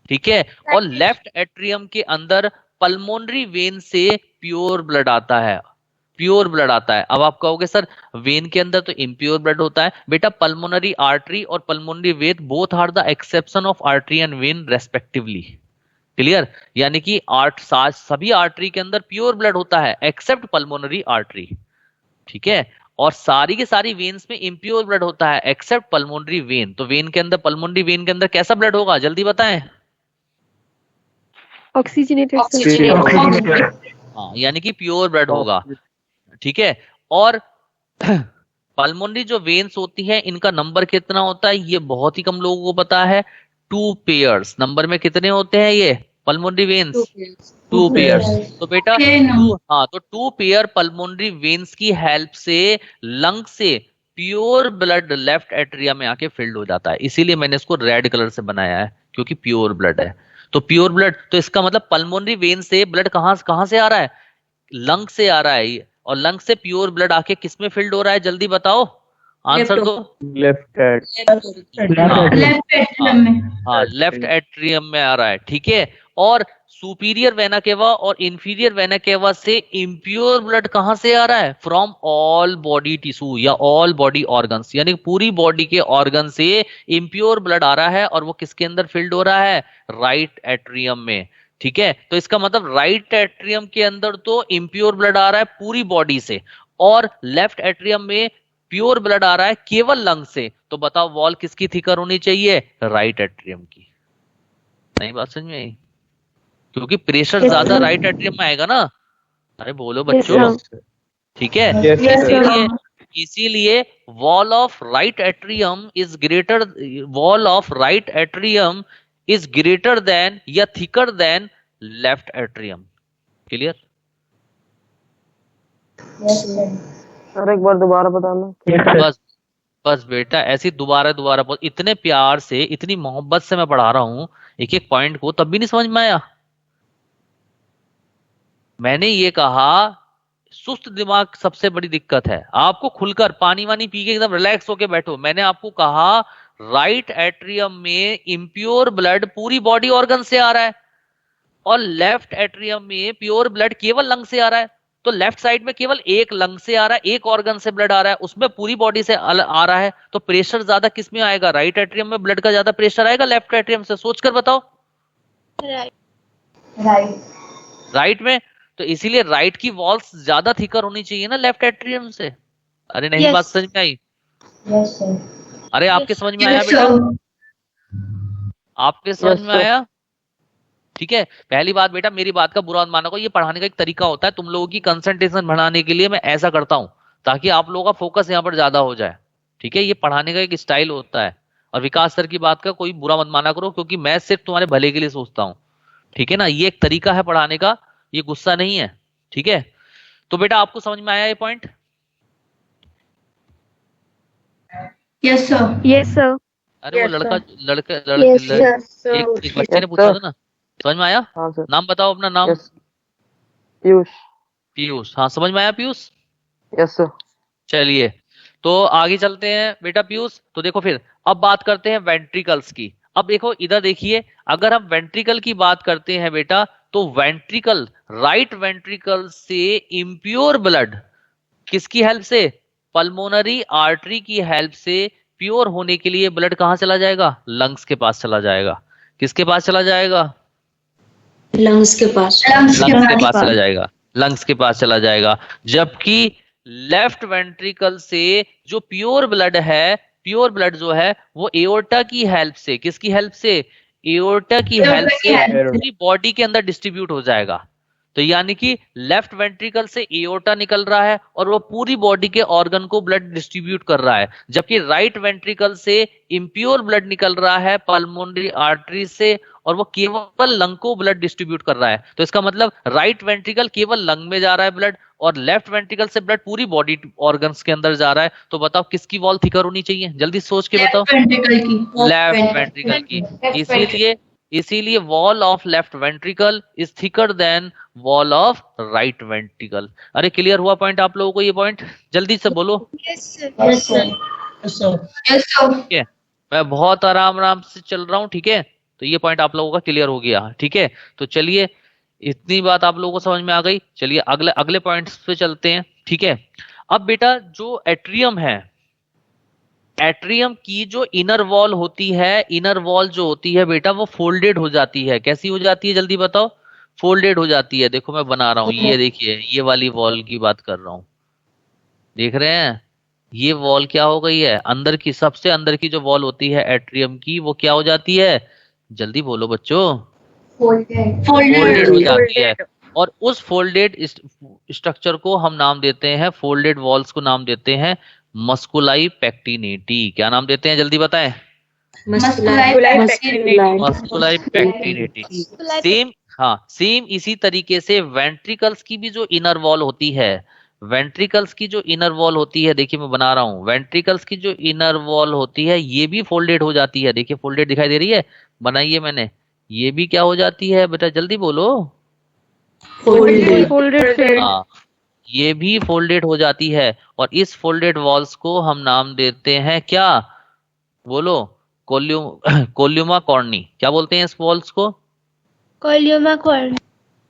ठीक है। और लेफ्ट एट्रियम के अंदर पल्मोनरी वेन से प्योर ब्लड आता है, प्योर ब्लड आता है। अब आप कहोगे सर वेन के अंदर तो इम्प्योर ब्लड होता है। बेटा पल्मोनरी आर्टरी और pulmonary vein both are the exception of artery and vein respectively. Clear? यानी कि सभी आर्टरी के अंदर प्योर ब्लड होता है एक्सेप्ट पल्मोनरी आर्टरी। ठीक है। और सारी की सारी वेन्स में इम्प्योर ब्लड होता है एक्सेप्ट पल्मोनरी वेन। तो वेन के अंदर, पल्मोनरी वेन के अंदर कैसा ब्लड होगा? जल्दी बताएं। ऑक्सीजनेटेड। हाँ, यानी कि प्योर ब्लड होगा। ठीक है। और पल्मोनरी जो वेन्स होती हैं इनका नंबर कितना होता है ये बहुत ही कम लोगों को पता है। 2 पेयर्स नंबर में कितने होते हैं ये पल्मोनरी वेन्स? 2 पेयर्स। तो बेटा तो 2 पेयर पल्मोनरी वेन्स की हेल्प से लंग से प्योर ब्लड लेफ्ट एट्रिया में आके फिल्ड हो जाता है। इसीलिए मैंने इसको रेड कलर से बनाया है क्योंकि प्योर ब्लड है। तो प्योर ब्लड, तो इसका मतलब पल्मोनरी वेन से ब्लड कहां से आ रहा है? लंग से आ रहा है। और लंग से प्योर ब्लड आके किस में फिल्ड हो रहा है? जल्दी बताओ, आंसर दो। लेफ्ट एट्रियम में। हाँ, लेफ्ट एट्रियम में आ रहा है। ठीक है। और सुपीरियर वेना केवा और इंफीरियर वेना केवा से इम्प्योर ब्लड कहां से आ रहा है? फ्रॉम ऑल बॉडी टिश्यू या ऑल बॉडी ऑर्गन्स, यानी पूरी बॉडी के ऑर्गन से इम्प्योर ब्लड आ रहा है और वो किसके अंदर फिल्ड हो रहा है? राइट एट्रियम में। ठीक है। तो इसका मतलब राइट एट्रियम के अंदर तो इम्प्योर ब्लड आ रहा है पूरी बॉडी से और लेफ्ट एट्रियम में प्योर ब्लड आ रहा है केवल लंग से। तो बताओ वॉल किसकी थिकर होनी चाहिए? राइट एट्रियम की। नहीं बात समझ में आई? क्योंकि प्रेशर ज्यादा राइट एट्रियम में आएगा ना। अरे बोलो बच्चों। ठीक है। इसीलिए wall of right atrium is greater than या thicker than left atrium. Clear? Sir एक बार दोबारा बताना। बस बेटा ऐसे दोबारा इतने प्यार से, इतनी मोहब्बत से मैं पढ़ा रहा हूं एक एक पॉइंट को, तब भी नहीं समझ में आया। मैंने ये कहा सुस्त दिमाग सबसे बड़ी दिक्कत है। आपको खुलकर पानी वानी पी के एकदम रिलैक्स होके बैठो। मैंने आपको कहा राइट एट्रियम में इम्प्योर ब्लड पूरी बॉडी ऑर्गन से आ रहा है और लेफ्ट एट्रियम में प्योर ब्लड केवल लंग से आ रहा है। तो लेफ्ट साइड में केवल एक लंग से आ रहा है, एक ऑर्गन से ब्लड आ रहा है, उसमें पूरी बॉडी से आ रहा है। तो प्रेशर ज्यादा किस में आएगा? राइट एट्रियम में ब्लड का ज्यादा प्रेशर आएगा लेफ्ट एट्रियम से? सोचकर बताओ। राइट में। तो इसीलिए राइट की वॉल्स ज्यादा थिकर होनी चाहिए ना लेफ्ट एट्रियम से। अरे नहीं बात समझ में आई? अरे आपके समझ में आया बेटा? आपके समझ में आया? ठीक है। पहली बात बेटा, मेरी बात का बुरा मत माना को, ये पढ़ाने का एक तरीका होता है। तुम लोगों की कंसंट्रेशन बढ़ाने के लिए मैं ऐसा करता हूं ताकि आप लोगों का फोकस यहाँ पर ज्यादा हो जाए। ठीक है। ये पढ़ाने का एक स्टाइल होता है। और विकास सर की बात का कोई बुरा मत माना करो क्योंकि मैं सिर्फ तुम्हारे भले के लिए सोचता हूँ। ठीक है ना? ये एक तरीका है पढ़ाने का, ये गुस्सा नहीं है। ठीक है। तो बेटा आपको समझ में आया ये point? Yes sir. Yes sir. अरे वो Yes, sir. एक बच्चे ने पूछा था ना, समझ में आया? हाँ सर। नाम बताओ अपना नाम। पीयूष। पीयूष। हाँ समझ में आया पीयूष? Yes sir. चलिए तो आगे चलते हैं बेटा पीयूष। तो देखो फिर अब बात करते हैं वेंट्रिकल्स की। अब देखो इधर देखिए, अगर हम वेंट्रिकल की बात करते हैं बेटा तो वेंट्रिकल, राइट वेंट्रिकल से इम्प्योर ब्लड किसकी हेल्प से? पल्मोनरी आर्टरी की हेल्प से प्योर होने के लिए ब्लड कहां चला जाएगा? लंग्स के पास चला जाएगा। किसके पास चला जाएगा? लंग्स के पास। लंग्स के पास चला जाएगा। लंग्स के पास चला जाएगा। जबकि लेफ्ट वेंट्रिकल से जो प्योर ब्लड है, प्योर ब्लड जो है वो एओर्टा की हेल्प से, किसकी हेल्प से? एओर्टा की हेल्प से पूरी बॉडी के अंदर डिस्ट्रीब्यूट हो जाएगा। तो यानी कि लेफ्ट वेंट्रिकल से एओर्टा निकल रहा है और वो पूरी बॉडी के ऑर्गन को ब्लड डिस्ट्रीब्यूट कर रहा है, जबकि राइट वेंट्रिकल से इम्प्योर ब्लड निकल रहा है पल्मोनरी आर्टरी से और वो केवल लंग को ब्लड डिस्ट्रीब्यूट कर रहा है। तो इसका मतलब राइट वेंट्रिकल केवल लंग में जा रहा है ब्लड और लेफ्ट वेंट्रिकल से ब्लड पूरी बॉडी ऑर्गन्स के अंदर जा रहा है। तो बताओ किसकी वॉल थिकर होनी चाहिए, जल्दी सोच के बताओ। लेफ्ट वेंट्रिकल की। इसीलिए wall of left ventricle is thicker than wall of right ventricle. अरे क्लियर हुआ पॉइंट आप लोगों को? ये पॉइंट जल्दी से बोलो। ठीक है, मैं बहुत आराम से चल रहा हूँ। ठीक है, तो ये पॉइंट आप लोगों का क्लियर हो गया। ठीक है, तो चलिए इतनी बात आप लोगों को समझ में आ गई। चलिए अगले पॉइंट्स पे चलते हैं। ठीक है, अब बेटा जो एट्रियम है, एट्रियम की जो इनर वॉल होती है, इनर वॉल जो होती है बेटा वो फोल्डेड हो जाती है। कैसी हो जाती है जल्दी बताओ? फोल्डेड हो जाती है। देखो मैं बना रहा हूं, ये देखिए, ये वाली वॉल की बात कर रहा हूं, देख रहे हैं? ये वॉल क्या हो गई है, अंदर की, सबसे अंदर की जो वॉल होती है एट्रियम की, वो क्या हो जाती है? जल्दी बोलो बच्चों। फोल्डेड हो जाती है। और उस फोल्डेड स्ट्रक्चर को हम नाम देते हैं, फोल्डेड वॉल्स को नाम देते हैं मस्कुलाई पेक्टिनेटी। क्या नाम देते हैं जल्दी बताएं? मस्कुलाई पेक्टिनेटी। सेम इसी तरीके से वेंट्रिकल्स की भी जो इनर वॉल होती है, वेंट्रिकल्स की जो इनर वॉल होती है, देखिए मैं बना रहा हूं, वेंट्रिकल्स की जो इनर वॉल होती है ये भी फोल्डेड हो जाती है। देखिए फोल्डेड दिखाई दे रही है, बनाइए मैंने। ये भी क्या हो जाती है बेटा, जल्दी बोलो। फोल्डेड। हाँ, ये भी फोल्डेड हो जाती है। और इस फोल्डेड वॉल्स को हम नाम देते हैं क्या? बोलो। कोल्यूमा कॉर्नी। क्या बोलते हैं इस वॉल्स को? कोलियोमा कॉर्नी।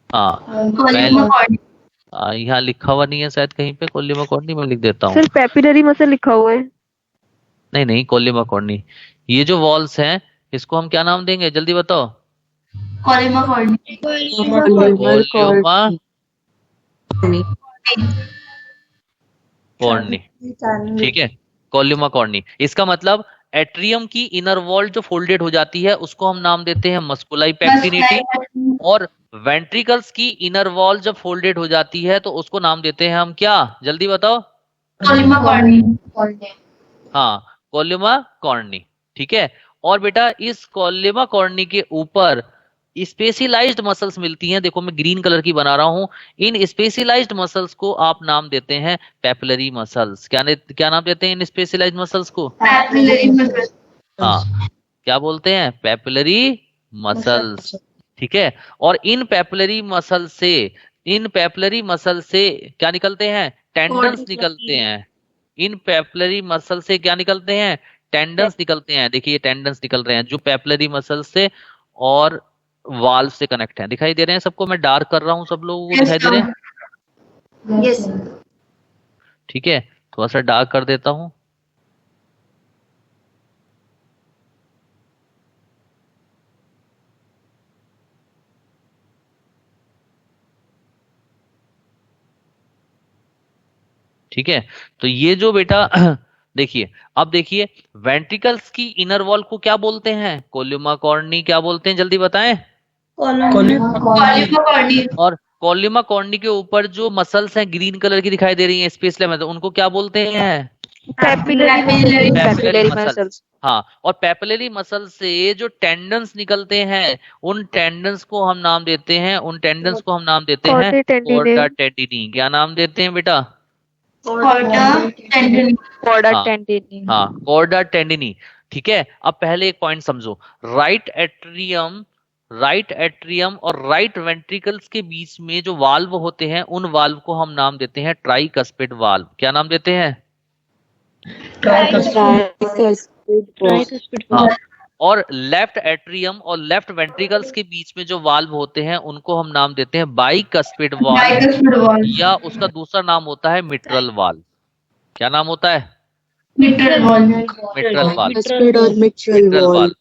हाँ, यहाँ लिखा हुआ नहीं है शायद कहीं पे कोल्यूमा कॉर्नी, मैं लिख देता हूँ। सिर्फ पेपिलरी मसल लिखा हुआ है। नहीं, कोल्यूमा कॉर्नी। ये जो वॉल्स हैं इसको हम क्या नाम देंगे जल्दी बताओ? कोलियोमा कॉर्नी। कॉर्नी। ठीक है, कोल्यूमा कॉर्नी। इसका मतलब एट्रियम की इनर वॉल जो फोल्डेड हो जाती है उसको हम नाम देते हैं मस्कुलाई पेक्टिनेटी। और वेंट्रिकल्स की इनर वॉल जब फोल्डेड हो जाती है तो उसको नाम देते हैं हम क्या, जल्दी बताओ? कोलियोमा कॉर्नी। हाँ, कोल्यूमा कॉर्नी। ठीक है, और बेटा इस कोल्यूमा कॉर्नी के ऊपर स्पेशलाइज्ड मसल्स मिलती हैं। देखो मैं ग्रीन कलर की बना रहा हूं। इन स्पेशलाइज्ड मसल्स को आप नाम देते हैं पेपिलरी मसल्स। क्या नाम देते हैं इन स्पेशलाइज्ड मसल्स को? Papillary muscles. हाँ, क्या बोलते हैं? Papillary muscles. ठीक है, और इन पेपिलरी मसल से क्या निकलते हैं? टेंडन्स निकलते हैं। इन पेपिलरी मसल से क्या निकलते हैं? टेंडन्स निकलते हैं। देखिए ये टेंडन्स निकल रहे हैं जो पेपिलरी मसल से और वाल्व से कनेक्ट है। दिखाई दे रहे हैं सबको? मैं डार्क कर रहा हूं, सब लोगों को दिखाई दे रहे हैं? यस। ठीक है, थोड़ा सा डार्क कर देता हूं। ठीक है, तो ये जो बेटा देखिए, अब देखिए वेंट्रिकल्स की इनर वॉल को क्या बोलते हैं? कोल्यूमा कॉर्नी। क्या बोलते हैं जल्दी बताएं? कोलियोमा कॉर्नी। और कोल्यूमा कॉर्नी के ऊपर जो मसल्स हैं ग्रीन कलर की दिखाई दे रही हैं स्पेशल में, तो उनको क्या बोलते हैं? Papillary muscles. हाँ, और पेपिलरी मसल से जो टेंडन्स निकलते हैं उन टेंडन्स को हम नाम देते हैं कॉर्डा टेंडिनी। क्या नाम देते हैं बेटा? कॉर्डा टेंडिनी। ठीक है, अब पहले एक पॉइंट समझो। राइट एट्रियम और राइट वेंट्रिकल्स के बीच में जो वाल्व होते हैं उन वाल्व को हम नाम देते हैं ट्राइकस्पिड वाल्व। क्या नाम देते हैं? हाँ, और लेफ्ट एट्रियम और लेफ्ट वेंट्रिकल्स के बीच में जो वाल्व होते हैं उनको हम नाम देते हैं बाइकस्पिड वाल्व, या उसका दूसरा नाम होता है मिट्रल वाल्व। क्या नाम होता है? Mitral valve.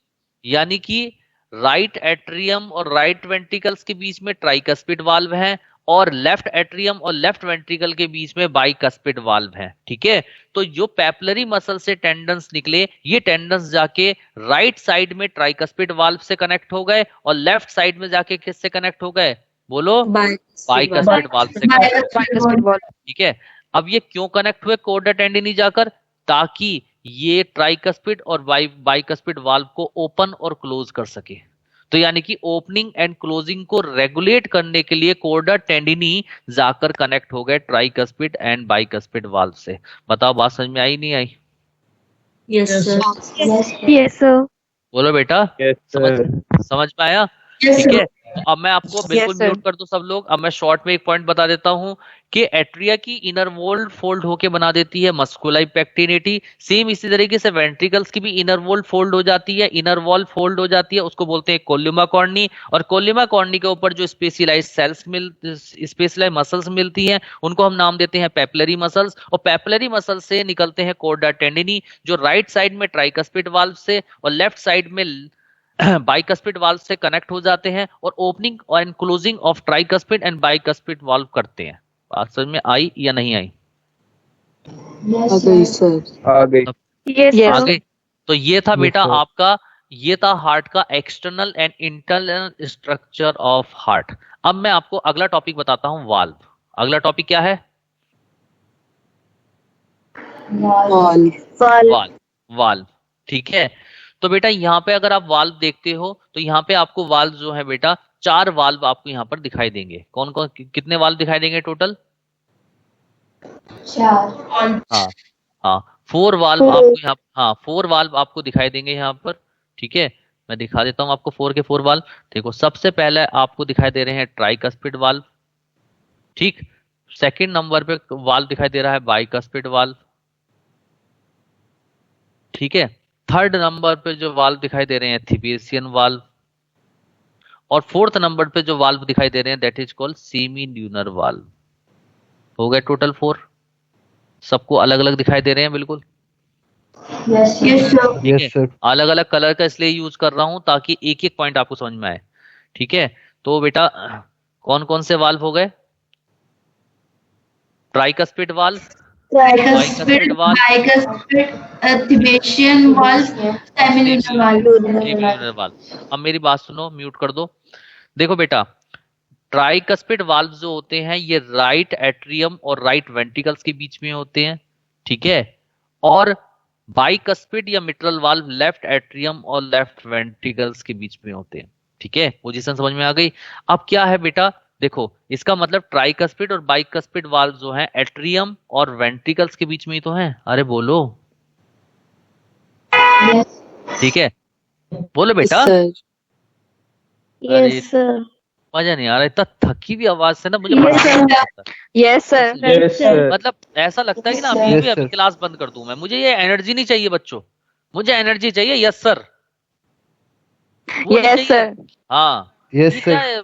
यानी कि राइट एट्रियम और राइट वेंट्रिकल्स के बीच में ट्राइकस्पिड वाल्व है और लेफ्ट एट्रियम और लेफ्ट वेंट्रिकल के बीच में बाइकस्पिड वाल्व है। ठीक है, तो जो पेपिलरी मसल से टेंडन्स निकले, ये टेंडन्स जाके राइट साइड में ट्राइकस्पिड वाल्व से कनेक्ट हो गए और लेफ्ट साइड में जाके किससे कनेक्ट हो गए? बोलो, बाइकस्पिड वाल्व से कनेक्ट हो गए। Bicuspid valve. ठीक है, अब ये क्यों कनेक्ट हुए कोर्डा टेंडिनी जाकर, ताकि ये ट्राइकस्पिड और बाइकस्पिड वाल्व को ओपन और क्लोज कर सके। तो यानी कि ओपनिंग एंड क्लोजिंग को रेगुलेट करने के लिए कोर्डा टेंडिनी जाकर कनेक्ट हो गए ट्राइकस्पिड एंड बाइकस्पिड वाल्व से। बताओ बात समझ में आई नहीं आई? Yes sir. Yes sir. बोलो बेटा, समझ में आया? ठीक है, तो अब मैं आपको बिल्कुल Yes, sir. म्यूट कर दूं सब लोग। अब मैं शॉर्ट में एक पॉइंट बता देता हूं कि एट्रिया की इनर वॉल फोल्ड होके बना देती है मस्कुलाई पेक्टिनिटी। सेम इसी तरीके से वेंट्रिकल्स की भी इनर वॉल फोल्ड हो जाती है, इनर वॉल फोल्ड हो जाती है, उसको बोलते हैं कोल्यूमा कॉर्नी। और कोल्यूमा कॉर्नी के ऊपर जो स्पेशलाइज मसल्स मिलती हैं उनको हम नाम देते हैं पेपिलरी मसल्स। और पेपिलरी मसल से निकलते हैं कोर्डा टेंडिनी, जो राइट साइड में ट्राइकस्पिड वाल्व से और लेफ्ट साइड में बाइकस्पिड वाल्व से कनेक्ट हो जाते हैं और opening and closing of tricuspid and bicuspid valve करते हैं। बात समझ में आई या नहीं आई? आ गई सर। आ गई। यस आ सर। गई। तो ये था बेटा sir. आपका, ये था हार्ट का external and internal structure of heart. अब मैं आपको अगला टॉपिक बताता हूं, वाल्व। अगला टॉपिक क्या है? वाल्व। वाल्व, ठीक है। तो बेटा यहाँ पे अगर आप वाल्व देखते हो तो यहाँ पे आपको वाल्व जो है बेटा, 4 वाल्व आपको यहाँ पर दिखाई देंगे। कौन कौन, कितने वाल्व दिखाई देंगे टोटल? 4। हाँ 4 वाल्व आपको यहाँ, हाँ 4 वाल्व आपको दिखाई देंगे यहाँ पर। ठीक है, मैं दिखा देता हूँ आपको 4 के 4 वाल्व। देखो, सबसे पहले आपको दिखाई दे रहे हैं ट्राइकस्पिड वाल्व। ठीक, सेकंड नंबर पे वाल्व दिखाई दे रहा है बाइकस्पिड वाल्व। ठीक है, थर्ड नंबर पे जो वाल्व दिखाई दे रहे हैं थिबेसियन वाल्व। और फोर्थ नंबर पे जो वाल्व दिखाई दे रहे हैं that is called semi lunar valve. हो गए टोटल 4। सबको अलग अलग दिखाई दे रहे हैं बिल्कुल। Yes sir. ठीक है, अलग अलग कलर का इसलिए यूज कर रहा हूं ताकि एक एक पॉइंट आपको समझ में आए। ठीक है, तो बेटा कौन कौन से वाल्व हो गए? Tricuspid valve, tricuspid, bicuspid, thebesian valve, semilunar valve. Valve. अब मेरी बात सुनो, म्यूट कर दो। देखो बेटा, ट्राइकस्पिड वाल्व जो होते हैं ये राइट एट्रियम और राइट वेंट्रिकल्स के बीच में होते हैं। ठीक है, और बाइकस्पिड या मिट्रल वाल्व लेफ्ट एट्रियम और लेफ्ट वेंट्रिकल्स के बीच में होते हैं। ठीक है, पोजीशन समझ में आ गई? अब क्या है बेटा, देखो इसका मतलब ट्राइकस्पिड और बाइकस्पिड वाल्व जो है एट्रियम और वेंट्रिकल्स के बीच में ही तो है। अरे बोलो, ठीक है, बोलो बेटा। Yes sir. मजा नहीं आ रहा, इतना थकी हुई आवाज से ना मुझे Yes, पढ़ाना sir. नहीं आता। Yes sir. Yes sir. मतलब ऐसा लगता है कि ना Yes, अभी sir. अभी क्लास बंद कर दूं मैं। मुझे ये एनर्जी नहीं चाहिए बच्चों, मुझे एनर्जी चाहिए। Yes sir, yes sir. हाँ यस ये सर। क्या है?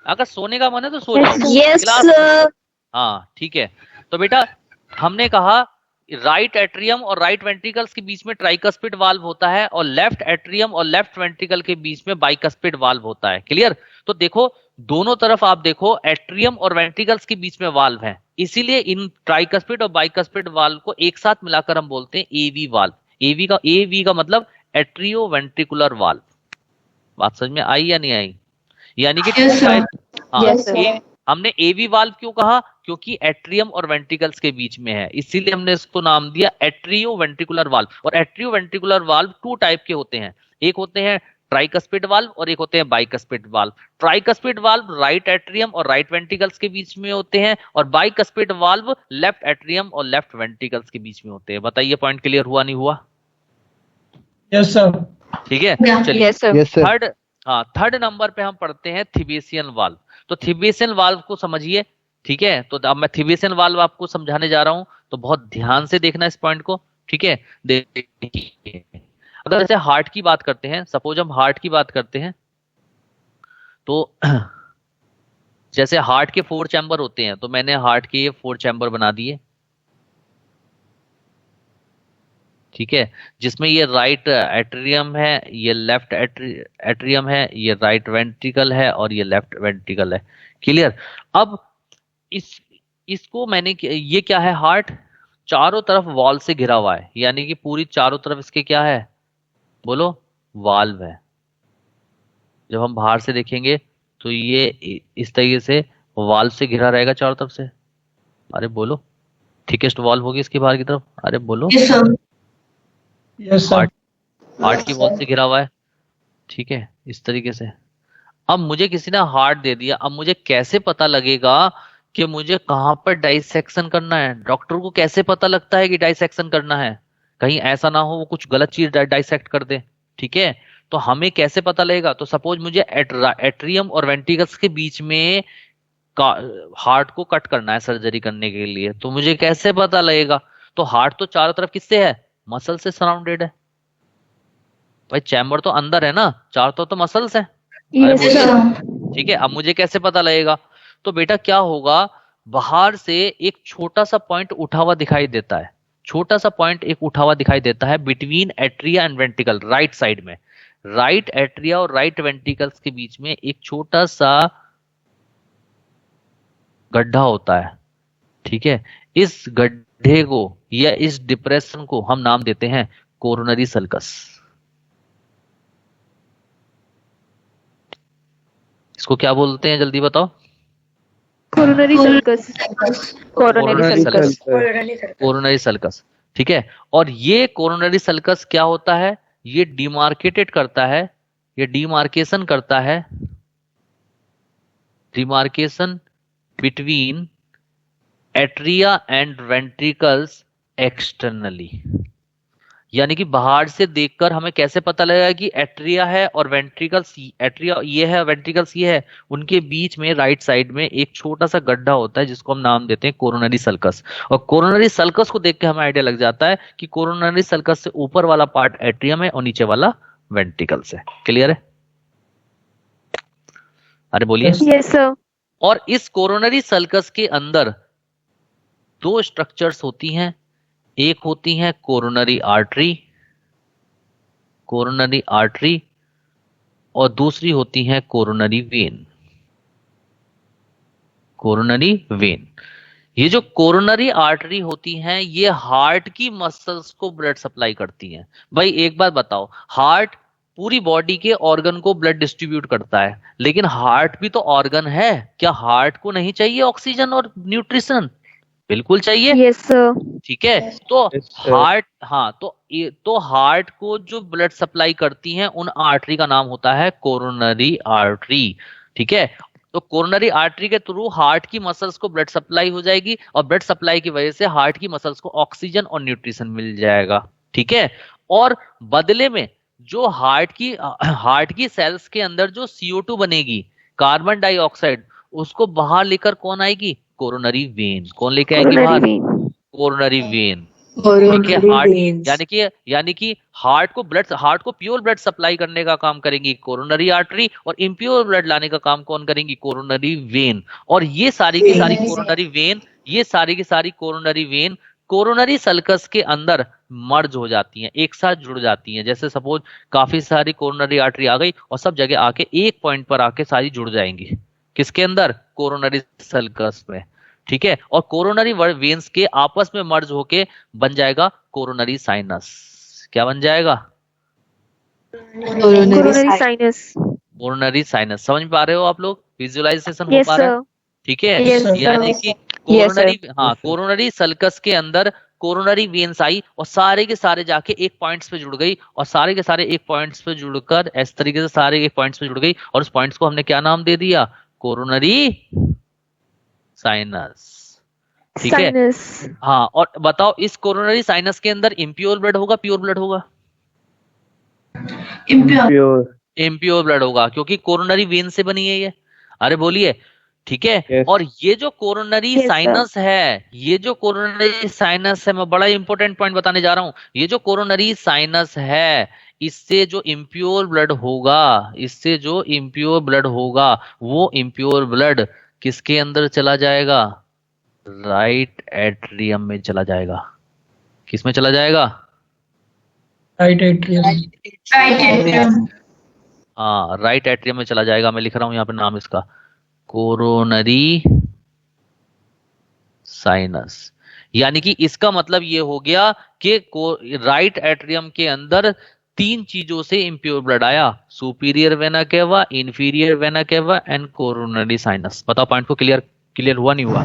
अगर सोने का मन है तो सो जाओ। Yes class sir. हाँ ठीक है। तो बेटा हमने कहा राइट एट्रियम और राइट वेंट्रिकल्स के बीच में ट्राइकस्पिड वाल्व होता है और लेफ्ट एट्रियम और लेफ्ट वेंट्रिकल के बीच में बाइकस्पिड वाल्व होता है। क्लियर? तो देखो दोनों तरफ आप देखो एट्रियम और वेंट्रिकल्स के बीच में वाल्व है, इसीलिए इन ट्राइकस्पिड और बाइकस्पिड वाल्व को एक साथ मिलाकर हम बोलते हैं एवी वाल्व। एवी का मतलब एट्रियो वेंट्रिकुलर वाल्व। बात समझ में आई या नहीं आई? यानी कि Yes, sir. हाँ, Yes, sir. हमने एवी वाल्व क्यों कहा? क्योंकि एट्रियम और वेंट्रिकल्स के बीच में है, इसीलिए हमने इसको नाम दिया एट्रियो वेंट्रिकुलर वाल्व। और एट्रियो वेंट्रिकुलर वाल्व 2 टाइप के होते हैं, एक होते हैं ट्राइकस्पिड वाल्व और एक होते हैं bicuspid valve. Tricuspid valve right atrium और राइट वेंट्रिकल्स के बीच में होते हैं और बाइकस्पिड वाल्व लेफ्ट एट्रियम और लेफ्ट वेंट्रिकल्स के बीच में होते हैं। बताइए पॉइंट क्लियर हुआ नहीं हुआ? Yes sir. ठीक है, Yeah. चलिए yes sir. Yes sir. Third number पे हम पढ़ते हैं थिबेसियन वाल्व। तो थिबेसियन वाल्व को समझिए। ठीक है, तो अब मैं थिबेसियन वाल्व आपको समझाने जा रहा हूं, तो बहुत ध्यान से देखना इस पॉइंट को। ठीक है, देखिए अगर जैसे हार्ट की बात करते हैं, सपोज हम हार्ट की बात करते हैं, तो जैसे हार्ट के 4 चैम्बर होते हैं, तो मैंने हार्ट के ये 4 चैम्बर बना दिए। ठीक है, जिसमें ये राइट एट्रियम है, ये लेफ्ट एट्रियम है, ये राइट वेंट्रिकल है और ये लेफ्ट वेंट्रिकल है। क्लियर? अब इसको मैंने, ये क्या है? हार्ट चारों तरफ वॉल से घिरा हुआ है, यानी कि पूरी चारों तरफ इसके क्या है? बोलो, वाल्व है। जब हम बाहर से देखेंगे तो ये इस तरीके से वाल्व से घिरा रहेगा चारों तरफ से। अरे बोलो, थिकेस्ट वॉल होगी इसकी बाहर की तरफ। अरे बोलो, yes sir. Yes sir. Heart की वॉल से घिरा हुआ है, ठीक है, इस तरीके से। अब मुझे किसी ने हार्ट दे दिया, अब मुझे कैसे पता लगेगा कि मुझे कहां पर डाइसेक्शन करना है? डॉक्टर को कैसे पता लगता है कि डाइसेक्शन करना है? कहीं ऐसा ना हो वो कुछ गलत चीज डाइसेक्ट कर दे, ठीक है। तो हमें कैसे पता लगेगा? तो सपोज मुझे एट्रियम और वेंट्रिकल्स के बीच में हार्ट को कट करना है सर्जरी करने के लिए, तो मुझे कैसे पता लगेगा? तो हार्ट तो चारों तरफ किससे है? मसल से सराउंडेड है भाई, चैम्बर तो अंदर है ना, चारों तरफ तो मसल्स है। अरे यस बोलिए, सर। ठीक है। अब मुझे कैसे पता लगेगा? तो बेटा क्या होगा, बाहर से एक छोटा सा पॉइंट उठा हुआ दिखाई देता है, छोटा सा पॉइंट एक उठा हुआ दिखाई देता है between atria and ventricle, right side में। राइट एट्रिया और राइट वेंट्रिकल्स के बीच में एक छोटा सा गड्ढा होता है, ठीक है। इस गड्ढे को या इस डिप्रेशन को हम नाम देते हैं कोरोनरी सल्कस। इसको क्या बोलते हैं जल्दी बताओ? Coronary sulcus. Coronary sulcus. Coronary sulcus, ठीक है। और ये कोरोनरी सल्कस क्या होता है? ये डिमार्केटेड करता है, ये डिमार्केशन करता है, demarcation between atria and ventricles externally. यानी कि बाहर से देखकर हमें कैसे पता लगेगा कि एट्रिया है और वेंट्रिकल्स, एट्रिया ये है वेंट्रिकल्स ये है, उनके बीच में राइट साइड में एक छोटा सा गड्ढा होता है जिसको हम नाम देते हैं कोरोनरी सल्कस। और कोरोनरी सल्कस को देख के हमें आइडिया लग जाता है कि कोरोनरी सल्कस से ऊपर वाला पार्ट एट्रियम है और नीचे वाला वेंट्रिकल्स है। क्लियर है? अरे बोलिए। Yes sir. और इस कोरोनरी सल्कस के अंदर दो स्ट्रक्चर्स होती हैं, एक होती है कोरोनरी आर्टरी, कोरोनरी आर्टरी, और दूसरी होती है कोरोनरी वेन, कोरोनरी वेन। ये जो कोरोनरी आर्टरी होती हैं ये हार्ट की मसल्स को ब्लड सप्लाई करती हैं। भाई एक बात बताओ, हार्ट पूरी बॉडी के ऑर्गन को ब्लड डिस्ट्रीब्यूट करता है, लेकिन हार्ट भी तो ऑर्गन है, क्या हार्ट को नहीं चाहिए ऑक्सीजन और न्यूट्रिशन? बिल्कुल चाहिए। Yes sir. ठीक है, तो Yes, sir. हार्ट, हाँ, तो हार्ट को जो ब्लड सप्लाई करती हैं उन आर्टरी का नाम होता है कोरोनरी आर्टरी, ठीक है। तो कोरोनरी आर्टरी के थ्रू हार्ट की मसल्स को ब्लड सप्लाई हो जाएगी और ब्लड सप्लाई की वजह से हार्ट की मसल्स को ऑक्सीजन और न्यूट्रिशन मिल जाएगा, ठीक है। और बदले में जो हार्ट की सेल्स के अंदर जो CO2 बनेगी, कार्बन डाइऑक्साइड, उसको बाहर लेकर कौन आएगी? Coronary when. कौन लेके आएगी बाहर? कोरोनरी वेन, ठीक है। हार्ट यानी कि हार्ट को प्योर ब्लड सप्लाई करने का काम करेंगी कोरोनरी आर्टरी, और इम्प्योर ब्लड लाने का काम कौन करेंगी? Coronary when. और ये सारी की सारी कोरोनरी वेन कोरोनरी सल्कस के अंदर मर्ज हो जाती हैं, एक साथ जुड़ जाती हैं। जैसे सपोज काफी सारी कोरोनरी आर्टरी आ गई और सब जगह आके एक पॉइंट पर आके सारी जुड़ जाएंगी, किसके अंदर? कोरोनरी सल्कस में, ठीक है। और कोरोनरी वेन्स के आपस में मर्ज होके बन जाएगा कोरोनरी साइनस। क्या बन जाएगा? Coronary sinus. Coronary sinus. समझ पा रहे हो आप लोग? विजुअलाइजेशन हो यस पा रहा है? सर। ठीक है। Yes, sir. यानी कि कोरोनरी सल्कस के अंदर कोरोनरी वेन्स आई और सारे के सारे जाके एक पॉइंट्स पे जुड़ गई, और सारे के सारे एक पॉइंट्स पे जुड़कर इस तरीके से सारे एक पॉइंट्स पे जुड़ गई, और उस पॉइंट्स को हमने क्या नाम दे दिया? कोरोनरी साइनस, ठीक है। हाँ, और बताओ इस कोरोनरी साइनस के अंदर इम्प्योर ब्लड होगा, प्योर ब्लड होगा? इम्प्योर ब्लड होगा, क्योंकि कोरोनरी वेन से बनी है ये। अरे बोलिए, ठीक है। Yes. और ये जो कोरोनरी साइनस है, ये जो कोरोनरी साइनस है, मैं बड़ा इंपॉर्टेंट पॉइंट बताने जा रहा हूं। ये जो कोरोनरी साइनस है, इससे जो इम्प्योर ब्लड होगा, इससे जो इम्प्योर ब्लड होगा, वो इम्प्योर ब्लड किसके अंदर चला जाएगा? राइट एट्रियम में चला जाएगा। किस में चला जाएगा? Right atrium. हाँ, राइट एट्रियम में चला जाएगा। मैं लिख रहा हूं यहाँ पे नाम इसका, कोरोनरी साइनस। यानी कि इसका मतलब ये हो गया कि राइट एट्रियम के अंदर तीन चीजों से इम्प्योर ब्लड आया, superior vena cava, inferior vena cava and coronary sinus. बताओ पॉइंट को क्लियर हुआ नहीं हुआ?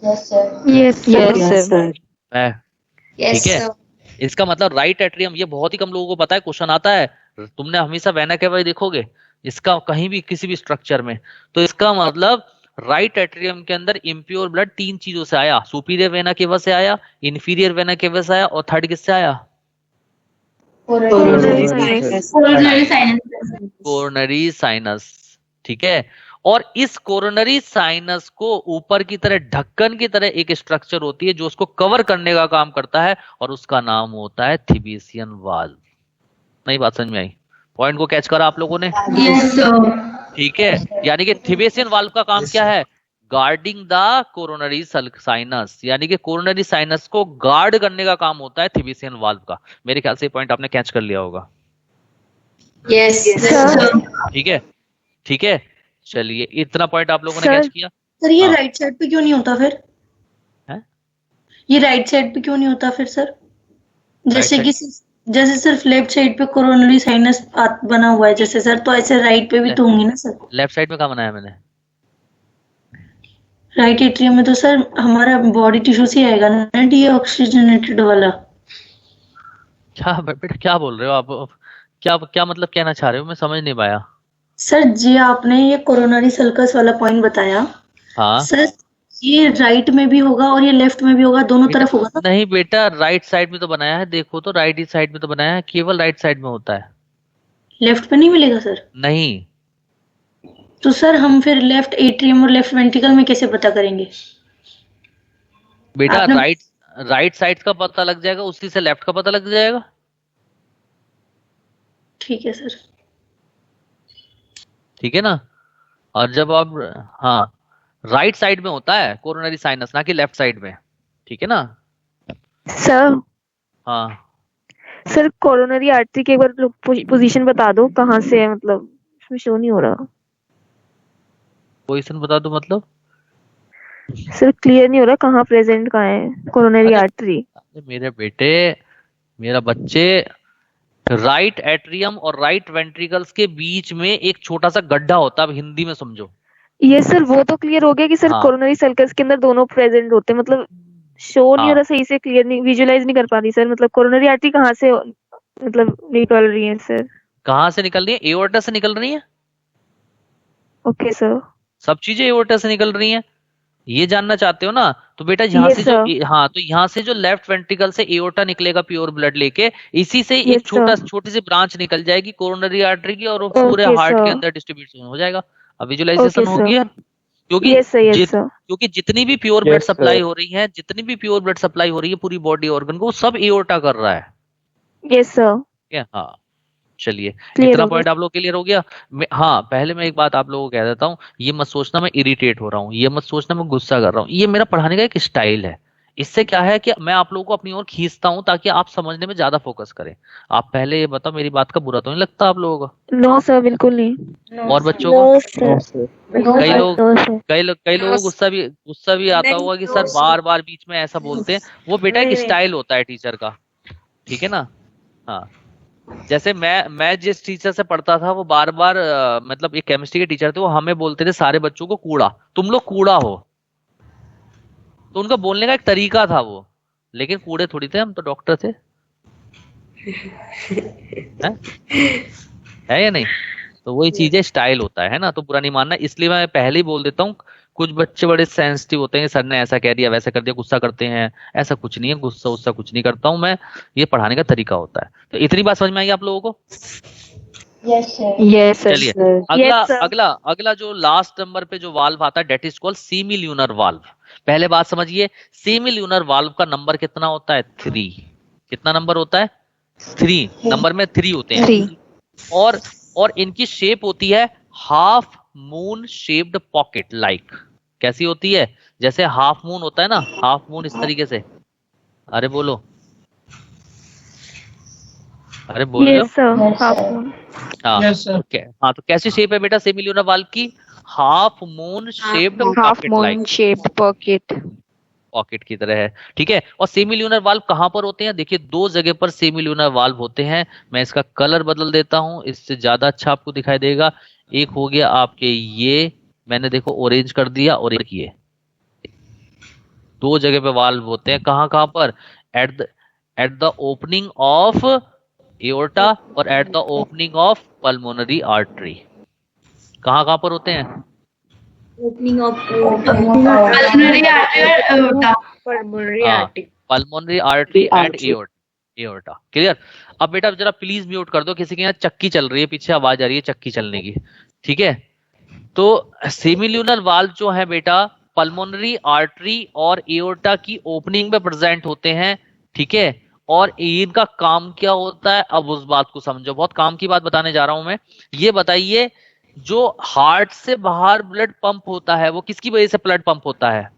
Yes, sir. Yes Yes, sir sir. Yes, ठीक है, sir. इसका मतलब राइट एट्रियम, ये बहुत ही कम लोगों को पता है, क्वेश्चन आता है, तुमने हमेशा वेना केवा ही देखोगे इसका कहीं भी किसी भी स्ट्रक्चर में। तो इसका मतलब राइट एट्रियम के अंदर इम्प्योर ब्लड तीन चीजों से आया, सुपीरियर वेना केवा से आया, इंफीरियर वेना केवा से आया, और थर्ड किससे आया? Coronary sinus. Coronary sinus. Coronary sinus. ठीक है, और इस कोरोनरी साइनस को ऊपर की तरह ढक्कन की तरह एक स्ट्रक्चर होती है जो उसको कवर करने का काम करता है, और उसका नाम होता है थिबेसियन वाल्व। नई बात समझ में आई? पॉइंट को कैच करा आप लोगों ने? Yes sir. ठीक है, यानी कि थिबेसियन वाल्व का काम क्या है? गार्डिंग द कोरोनरी साइनस, यानी कि कोरोनरी साइनस को गार्ड करने का काम होता है थिबेसियन वाल्व का। मेरे ख्याल से पॉइंट आपने कैच कर लिया होगा। Yes sir. ठीक है, ठीक है, चलिए इतना पॉइंट आप लोगों ने सर। कैच किया। सर ये हाँ। राइट साइड पे क्यों नहीं होता फिर? हैं? ये राइट साइड पे क्यों नहीं होता फिर सर? जैसे Right कि जैसे सिर्फ लेफ्ट साइड पे कोरोनरी साइनस बना हुआ है जैसे सर, तो ऐसे राइट पे भी तो होंगे ना सर? लेफ्ट साइड में कहाँ बनाया मैंने? राइट एट्रियम में तो सर हमारा बॉडी टिश्यू से आएगा ना, डीऑक्सीजनेटेड वाला। क्या बेटा क्या बोल रहे हो आप? क्या क्या मतलब कहना चाह रहे हो? मैं समझ नहीं पाया। सर जी आपने ये कोरोनरी सल्कस वाला पॉइंट बताया, हाँ सर ये राइट में भी होगा और ये लेफ्ट में भी होगा, दोनों तरफ होगा ना? नहीं बेटा, राइट साइड में तो बनाया है, देखो तो राइट ही साइड में तो बनाया है, केवल राइट साइड में होता है। लेफ्ट पे नहीं मिलेगा सर? नहीं, तो सर हम फिर लेफ्ट एट्रियम और लेफ्ट वेंट्रिकल में कैसे पता करेंगे? बेटा आपने- राइट साइड का पता लग जाएगा, उसी से लेफ्ट का पता लग जाएगा। ठीक है सर। ठीक है ना? और जब आप, हाँ, राइट साइड में होता है कोरोनरी साइनस, ना कि लेफ्ट साइड में। ठीक है ना? सर हाँ, सर कोरोनरी आर्टरी की एक बार पोजीशन बता दो, कहाँ से है, मतलब इसमें शो नहीं हो रहा पोजीशन बता दो मतलब? सर, क्लियर नहीं हो रहा कहाँ प्रेजेंट कहाँ है कोरोनरी अरे- आर्टरी। अरे मेरे बेटे, मेरा बच्चे, राइट एट्रियम और राइट वेंट्रिकल्स के बीच में एक छोटा सा गड्ढा होता है, अब हिंदी में समझो। ये सर वो तो क्लियर हो गया कि सर हाँ। कोरोनरी सल्कस के अंदर दोनों प्रेजेंट होते हैं, मतलब शो नहीं हो हाँ। रहा सही से, क्लियर नहीं, विजुअलाइज नहीं कर पा रही सर, मतलब कोरोनरी आर्टरी कहाँ से मतलब निकल रही है सर? कहाँ से निकल रही है? एओर्टा से निकल रही है। Okay sir. सब चीजें एओर्टा से निकल रही हैं, ये जानना चाहते हो ना? तो बेटा यहाँ Yes, से जो, sir. हाँ, तो यहाँ से जो लेफ्ट वेंट्रिकल से एओर्टा निकलेगा प्योर ब्लड लेके, इसी से Yes, एक छोटी सी ब्रांच निकल जाएगी कोरोनरी आर्टरी की, और वो पूरे Okay, हार्ट के sir. अंदर डिस्ट्रीब्यूशन हो जाएगा। अब विजुअलाइजेशन Okay, हो sir. गया? क्योंकि यस सर, यस सर। क्योंकि जितनी भी pure blood Yes, supply sir. हो रही है, जितनी भी प्योर ब्लड सप्लाई हो रही है पूरी बॉडी ऑर्गन को, वो सब एओर्टा कर रहा है। Yes sir. ठीक है? हाँ, चलिए Clear इतना हो गया। पॉइंट आप लोग क्लियर हो गया। हाँ, पहले मैं एक बात आप लोगों को कह देता हूँ, ये मत सोचना मैं इरिटेट हो रहा हूँ, ये मत सोचना मैं गुस्सा कर रहा हूँ, ये मेरा पढ़ाने का एक स्टाइल है। इससे क्या है कि मैं आप लोगों को अपनी ओर खींचता हूँ ताकि आप समझने में ज्यादा फोकस करें। आप पहले ये बताओ, मेरी बात का बुरा तो नहीं लगता आप लोगों को? नो सर, बिल्कुल नहीं। और बच्चों को? नो सर, कई लोग नो सर। कई लोगों को गुस्सा भी आता होगा कि सर बार बार बीच में ऐसा बोलते हैं। वो बेटा एक स्टाइल होता है टीचर का। ठीक है ना? हाँ, जैसे मैं जिस टीचर से पढ़ता था वो बार बार मतलब एक केमिस्ट्री के टीचर थे, वो हमें बोलते थे सारे बच्चों को कूड़ा, तुम लोग कूड़ा हो। तो उनका बोलने का एक तरीका था वो, लेकिन कूड़े थोड़ी थे, हम तो डॉक्टर थे। है या नहीं? तो वही चीज है, स्टाइल होता है ना, तो बुरा नहीं मानना। इसलिए मैं पहले ही बोल देता हूँ, कुछ बच्चे बड़े सेंसिटिव होते हैं, सर ने ऐसा कह दिया वैसा कर दिया, गुस्सा करते हैं। ऐसा कुछ नहीं है, गुस्सा कुछ नहीं करता हूँ मैं, ये पढ़ाने का तरीका होता है। तो इतनी बात समझ में आई आप लोगों को? Yes, sir. Yes sir. चलिए Yes, sir. अगला जो लास्ट नंबर पे जो वाल्व आता है, that is called semilunar valve. पहले बात समझिए, सेमील्यूनर वाल्व का नंबर कितना होता है? 3। कितना नंबर होता है? 3 नंबर में 3 होते हैं। 3। और इनकी शेप होती है half moon shaped pocket like. कैसी होती है? जैसे हाफ मून होता है ना, हाफ मून इस तरीके से। अरे बोलो, अरे बोलो। Yes sir, Yes, half sir. Moon. हाँ, हाँ, तो कैसी शेप है बेटा सेमील्यूनर वाल्व की? Half moon shaped half pocket moon like. Shaped pocket. Pocket की तरह है, ठीक है। और सेमी ल्यूनर वाल्व कहां पर होते हैं? देखिए दो जगह पर सेमी ल्यूनर वाल्व होते हैं। मैं इसका कलर बदल देता हूं, इससे ज्यादा अच्छा आपको दिखाई देगा। एक हो गया आपके ये, मैंने देखो ऑरेंज कर दिया, और एक ये, दो जगह पे वाल्व होते हैं। कहां कहां पर? At the opening of aorta और at the opening of pulmonary artery. कहां कहां पर होते हैं? ओपनिंग ऑफ पल्मोनरी आर्टरी और aorta. Pulmonary artery and aorta. Clear? अब बेटा जरा प्लीज म्यूट कर दो, किसी के यहाँ चक्की चल रही है, पीछे आवाज आ रही है चक्की चलने की, ठीक है। तो सेमील्यूनर वाल्व जो है बेटा पल्मोनरी आर्टरी और एओर्टा की ओपनिंग में प्रेजेंट होते हैं, ठीक है। और इनका काम क्या होता है, अब उस बात को समझो, बहुत काम की बात बताने जा रहा हूं मैं। ये बताइए, जो हार्ट से बाहर ब्लड पंप होता है वो किसकी वजह से ब्लड पंप होता है?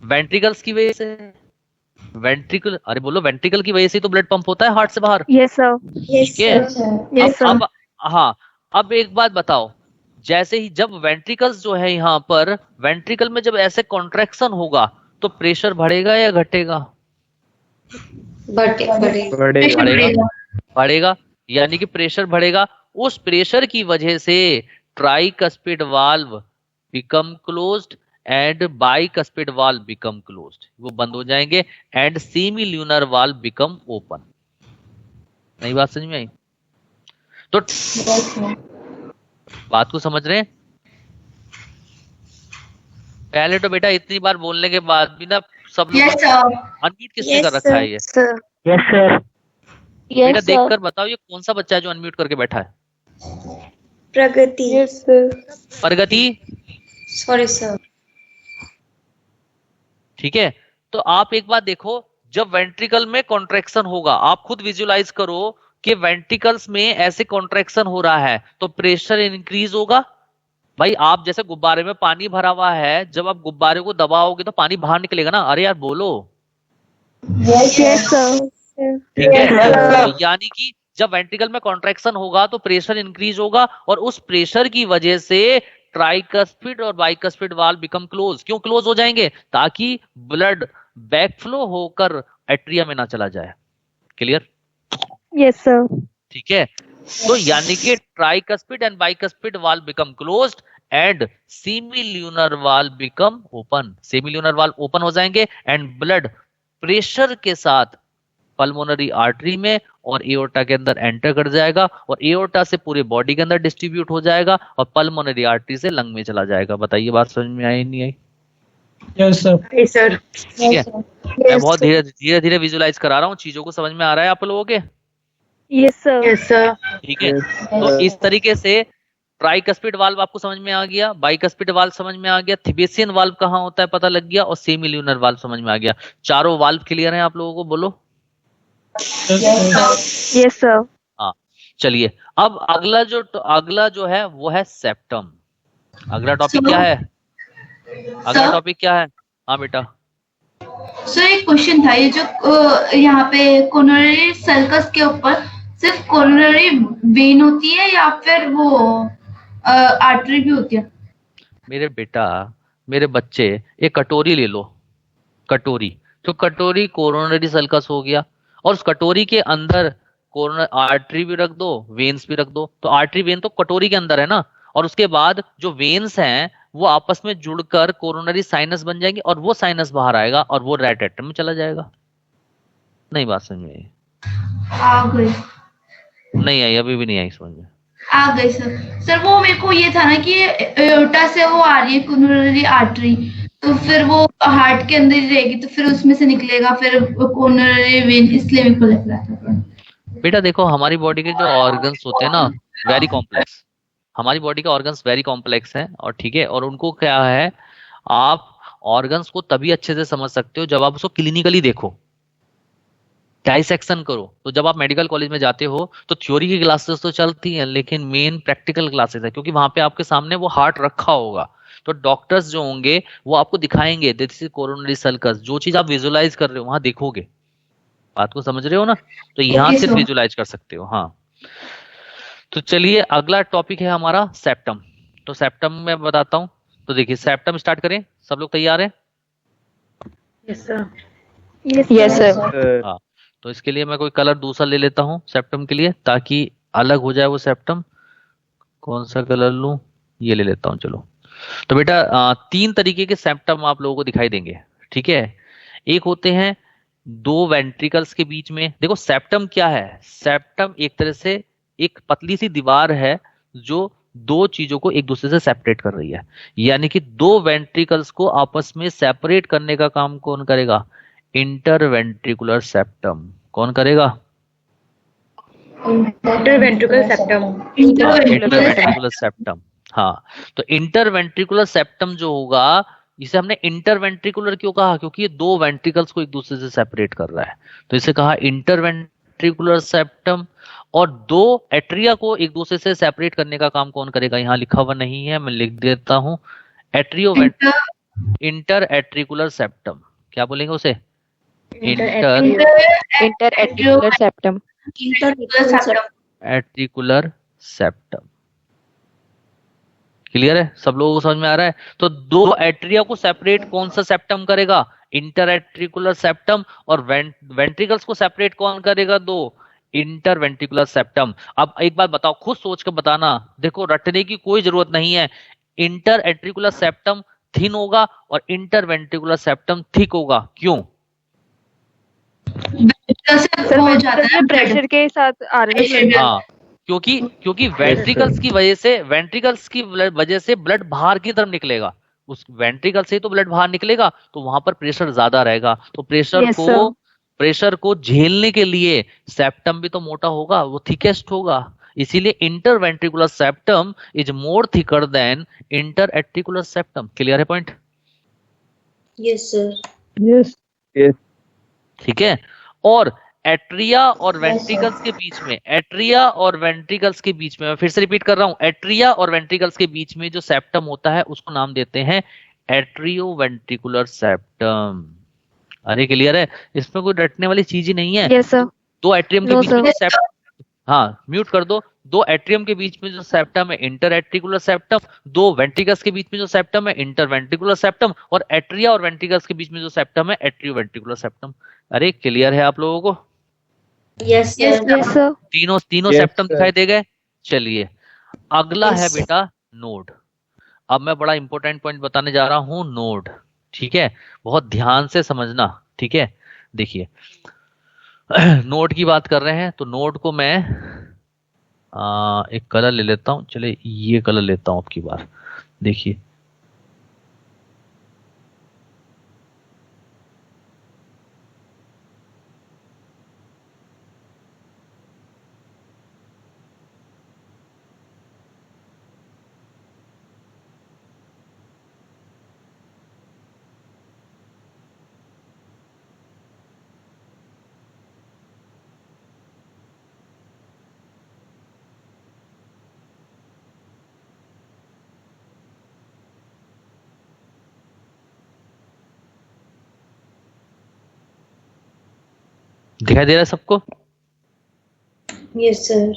वेंट्रिकल्स की वजह से। वेंट्रिकल, अरे बोलो, वेंट्रिकल की वजह से तो ब्लड पंप होता है हार्ट से बाहर। Yes sir. ठीक है। Yes sir. अब हाँ, अब एक बात बताओ, जैसे ही जब वेंट्रिकल्स जो है यहाँ पर, वेंट्रिकल में जब ऐसे कॉन्ट्रैक्शन होगा तो प्रेशर बढ़ेगा या घटेगा? बढ़ेगा। बढ़ेगा, यानी कि प्रेशर बढ़ेगा। उस प्रेशर की वजह से tricuspid valve become closed end bicuspid valve become closed, वो बंद हो जाएंगे, and semi lunar valve become open. नई बात समझ में आई? तो बात को समझ रहे हैं? पहले तो बेटा इतनी बार बोलने के बाद भी ना सब लोग अनम्यूट किसने कर रखा है? ये यस सर। बेटा देखकर बताओ, ये कौन सा बच्चा है जो अनम्यूट करके बैठा है? Pragati. Yes sir. Pragati, sorry sir. ठीक है। तो आप एक बात देखो, जब वेंट्रिकल में कॉन्ट्रैक्शन होगा, आप खुद विजुलाइज करो कि वेंट्रिकल्स में ऐसे कॉन्ट्रैक्शन हो रहा है तो प्रेशर इंक्रीज होगा। भाई आप जैसे गुब्बारे में पानी भरा हुआ है, जब आप गुब्बारे को दबाओगे तो पानी बाहर निकलेगा ना। अरे यार बोलो। Yes sir. ठीक है। यानी कि जब वेंट्रिकल में कॉन्ट्रैक्शन होगा तो प्रेशर इंक्रीज होगा, और उस प्रेशर की वजह से ट्राइकस्पिड और बाइकस्पिड वाल्व बिकम क्लोज। क्यों क्लोज हो जाएंगे? ताकि ब्लड बैकफ्लो होकर एट्रिया में ना चला जाए। क्लियर? Yes sir. ठीक है। तो यानी कि tricuspid and bicuspid valve become closed end सेमील्यूनर valve become open. सेमील्यूनर valve open हो जाएंगे एंड ब्लड प्रेशर के साथ पल्मोनरी आर्टरी में और एओर्टा के अंदर एंटर कर जाएगा, और एओर्टा से पूरे बॉडी के अंदर डिस्ट्रीब्यूट हो जाएगा, और पल्मोनरी आर्टरी से लंग में चला जाएगा। बताइए बात समझ में आई नहीं आई? Yes sir. ठीक है। मैं बहुत धीरे धीरे विजुलाइज करा रहा हूँ, चीजों को समझ में आ रहा है आप लोगों के? Yes sir. Yes sir. ठीक है। तो इस तरीके से ट्राइकस्पिड वाल्व आपको समझ में आ गया, बाइकस्पिड वाल्व समझ में आ गया, थिबेसियन वाल्व कहाँ होता है पता लग गया, और सेमील्यूनर वाल्व समझ में आ गया। चारों वाल्व क्लियर हैं आप लोगों को? बोलो। Yes sir. हाँ, चलिए अब अगला जो है वो है सेप्टम। अगला टॉपिक क्या है? अगला टॉपिक क्या है? हाँ बेटा। सर एक क्वेश्चन था, ये जो यहाँ पे कोरोनरी सर्कस के ऊपर सिर्फ कोरोनरी वेन होती है या फिर वो आर्टरी भी होती है? मेरे बेटा, मेरे बच्चे, एक कटोरी ले लो, कटोरी, तो कटोरी कोरोनरी सल्कस हो गया, और उस कटोरी के अंदर कोरोनरी आर्टरी भी रख दो, वेन्स भी रख दो। तो आर्टरी वेन तो कटोरी के अंदर है ना, और उसके बाद जो वेन्स हैं वो आपस में जुड़कर कोरोनरी साइनस बन जाएंगे, और वो साइनस बाहर आएगा और वो राइट एट्रियम में चला जाएगा। नहीं बात समझ में आई? आ गई। नहीं आई? अभी भी नहीं आई समझ में? आ गई सर। सर वो मेरे को ये था ना कि एओर्टा से वो आ रही है कोरोनरी आर्टरी, तो फिर वो हार्ट के अंदर ही रहेगी, तो फिर उसमें से निकलेगा फिर कोरोनरी वेन, इसलिए मेरे को लग रहा था। बेटा देखो, हमारी बॉडी के जो ऑर्गन्स होते हैं ना, वेरी कॉम्प्लेक्स, हमारी बॉडी के ऑर्गन्स वेरी कॉम्प्लेक्स हैं, और ठीक है, और उनको क्या है, आप ऑर्गन्स को तभी अच्छे से समझ सकते हो जब आप उसको क्लिनिकली देखो, डाइसेक्शन करो। तो जब आप मेडिकल कॉलेज में जाते हो तो थ्योरी की क्लासेस तो चलती हैं, लेकिन मेन प्रैक्टिकल क्लासेस है, क्योंकि वहां पे आपके सामने वो हार्ट रखा होगा, तो डॉक्टर्स जो होंगे वो आपको दिखाएंगे दिस इज कोरोनरी सल्कस। जो चीज आप विजुलाइज कर रहे हो वहां देखोगे। बात को समझ रहे हो ना? तो यहाँ सिर्फ विजुलाइज कर सकते हो। हाँ, तो चलिए अगला टॉपिक है हमारा सेप्टम। तो सेप्टम में बताता हूँ। तो देखिए, सेप्टम स्टार्ट करें, सब लोग तैयार हैं? Yes sir. Yes sir. हाँ, तो इसके लिए मैं कोई कलर दूसरा ले लेता हूँ सेप्टम के लिए, ताकि अलग हो जाए वो सेप्टम। कौन सा कलर लूं? ये ले लेता हूँ, चलो। तो बेटा तीन तरीके के सेप्टम आप लोगों को दिखाई देंगे, ठीक है। एक होते हैं दो वेंट्रिकल्स के बीच में। देखो सेप्टम क्या है? सेप्टम एक तरह से एक पतली सी दीवार है जो दो चीजों को एक दूसरे से सेपरेट कर रही है। यानी कि दो वेंट्रिकल्स को आपस में सेपरेट करने का काम कौन करेगा? Interventricular septum. कौन करेगा? Interventricular septum. Interventricular septum. हाँ, तो इंटरवेंट्रिकुलर सेप्टम जो होगा, इसे हमने इंटरवेंट्रिकुलर क्यों कहा? क्योंकि ये दो वेंट्रिकल्स को एक दूसरे से सेपरेट कर रहा है, तो इसे कहा इंटरवेंट्रिकुलर सेप्टम। और दो एट्रिया को एक दूसरे से सेपरेट करने का काम कौन करेगा? यहाँ लिखा हुआ नहीं है, मैं लिख देता हूँ। Inter auricular septum. क्या बोलेंगे उसे? Inter interauricular septum. Auricular septum. Clear है? सब लोगों को समझ में आ रहा है? तो दो एट्रिया को सेपरेट कौन सा सेप्टम करेगा? इंटरएट्रिकुलर सेप्टम। और वेंट्रिकल्स को सेपरेट कौन करेगा? दो इंटरवेंट्रिकुलर सेप्टम। अब एक बात बताओ, खुद सोच कर बताना, देखो रटने की कोई जरूरत नहीं है। इंटरएट्रिकुलर सेप्टम थिन होगा और इंटरवेंट्रिकुलर सेप्टम थिक होगा। क्यों? सर वेंट्रिकल प्रेशर के साथ आ रहे हैं। हाँ, क्योंकि वेंट्रिकल्स की वजह से ब्लड बाहर की तरफ निकलेगा। उस वेंट्रिकल से तो ब्लड बाहर निकलेगा, तो वहां पर प्रेशर ज्यादा रहेगा। तो प्रेशर को झेलने के लिए सेप्टम भी तो मोटा होगा, वो थिकेस्ट होगा। इसीलिए interventricular septum is more thicker than interauricular septum. Clear है पॉइंट? Yes sir. यस। ठीक है। और एट्रिया और वेंट्रिकल्स के बीच में, एट्रिया और वेंट्रिकल्स के बीच में, मैं फिर से रिपीट कर रहा हूं, एट्रिया और वेंट्रिकल्स के बीच में जो सेप्टम होता है उसको नाम देते हैं एट्रियोवेंट्रिकुलर सेप्टम। अरे क्लियर है? इसमें कोई रटने वाली चीज ही नहीं है। Yes sir. दो एट्रियम के No, बीच में sir. जो सेप्टम, हाँ म्यूट कर दो। दो एट्रियम के बीच में जो सेप्टम है इंटरएट्रिकुलर सेप्टम, दो वेंट्रिकल्स के बीच में जो सेप्टम है इंटरवेंट्रिकुलर सेप्टम, और एट्रिया और वेंट्रिकल्स के बीच में जो सेप्टम है एट्रियोवेंट्रिकुलर सेप्टम। अरे क्लियर है आप लोगों को? Yes sir. तीनों Yes, सेप्टम sir. दिखाई दे गए। चलिए अगला Yes, है sir. बेटा नोड। अब मैं बड़ा इंपॉर्टेंट पॉइंट बताने जा रहा हूं, नोड। ठीक है, बहुत ध्यान से समझना। ठीक है, देखिए नोड की बात कर रहे हैं, तो नोड को मैं एक कलर ले लेता हूं। चलिए ये कलर लेता हूं अब की बार। देखिए दिखाई दे रहा है सबको? Yes sir.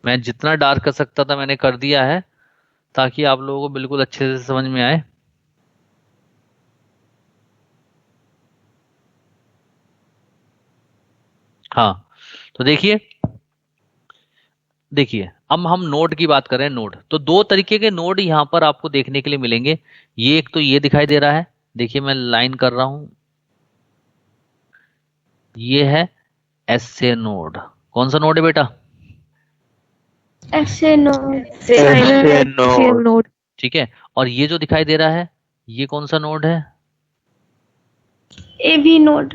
मैं जितना डार्क कर सकता था मैंने कर दिया है, ताकि आप लोगों को बिल्कुल अच्छे से समझ में आए। हाँ, तो देखिए अब हम नोड की बात करें। नोड, तो दो तरीके के नोड यहां पर आपको देखने के लिए मिलेंगे। ये एक तो ये दिखाई दे रहा है, देखिए मैं लाइन कर रहा हूं, ये है एसए नोड। कौन सा नोड है बेटा? ऐसे नोड। नोड। ठीक है, और ये जो दिखाई दे रहा है ये कौन सा नोड है? AV node.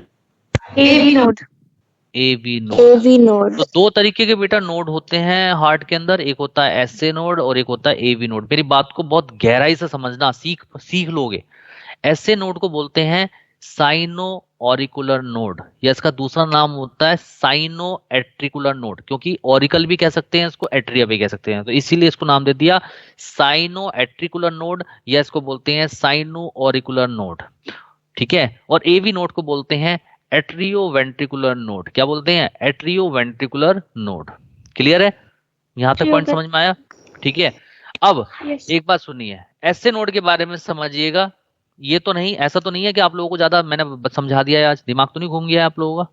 AV node. AV node. AV node. तो दो तरीके के बेटा नोड होते हैं हार्ट के अंदर, एक होता है एसए नोड और एक होता है एवी नोड। मेरी बात को बहुत गहराई से समझना, सीख लोगे। एसए नोड को बोलते हैं साइनो ऑरिकुलर नोड, या इसका दूसरा नाम होता है साइनो एट्रिकुलर नोड, क्योंकि ऑरिकल भी कह सकते हैं इसको, एट्रिया भी कह सकते हैं, तो इसीलिए इसको नाम दे दिया साइनो एट्रिकुलर नोड, या इसको बोलते हैं साइनो ऑरिकुलर नोड। ठीक है, और एवी नोड को बोलते हैं एट्रियोवेंट्रिकुलर नोड। क्या बोलते हैं? Atrioventricular node. क्लियर है? यहाँ तक ठीक पॉइंट है। समझ में आया? ठीक है। अब यस। एक बात सुनिए, एसए नोड के बारे में समझिएगा। ये तो नहीं, ऐसा तो नहीं है कि आप लोगों को ज्यादा मैंने समझा दिया है, आज दिमाग तो नहीं घूम गया है आप लोगों का?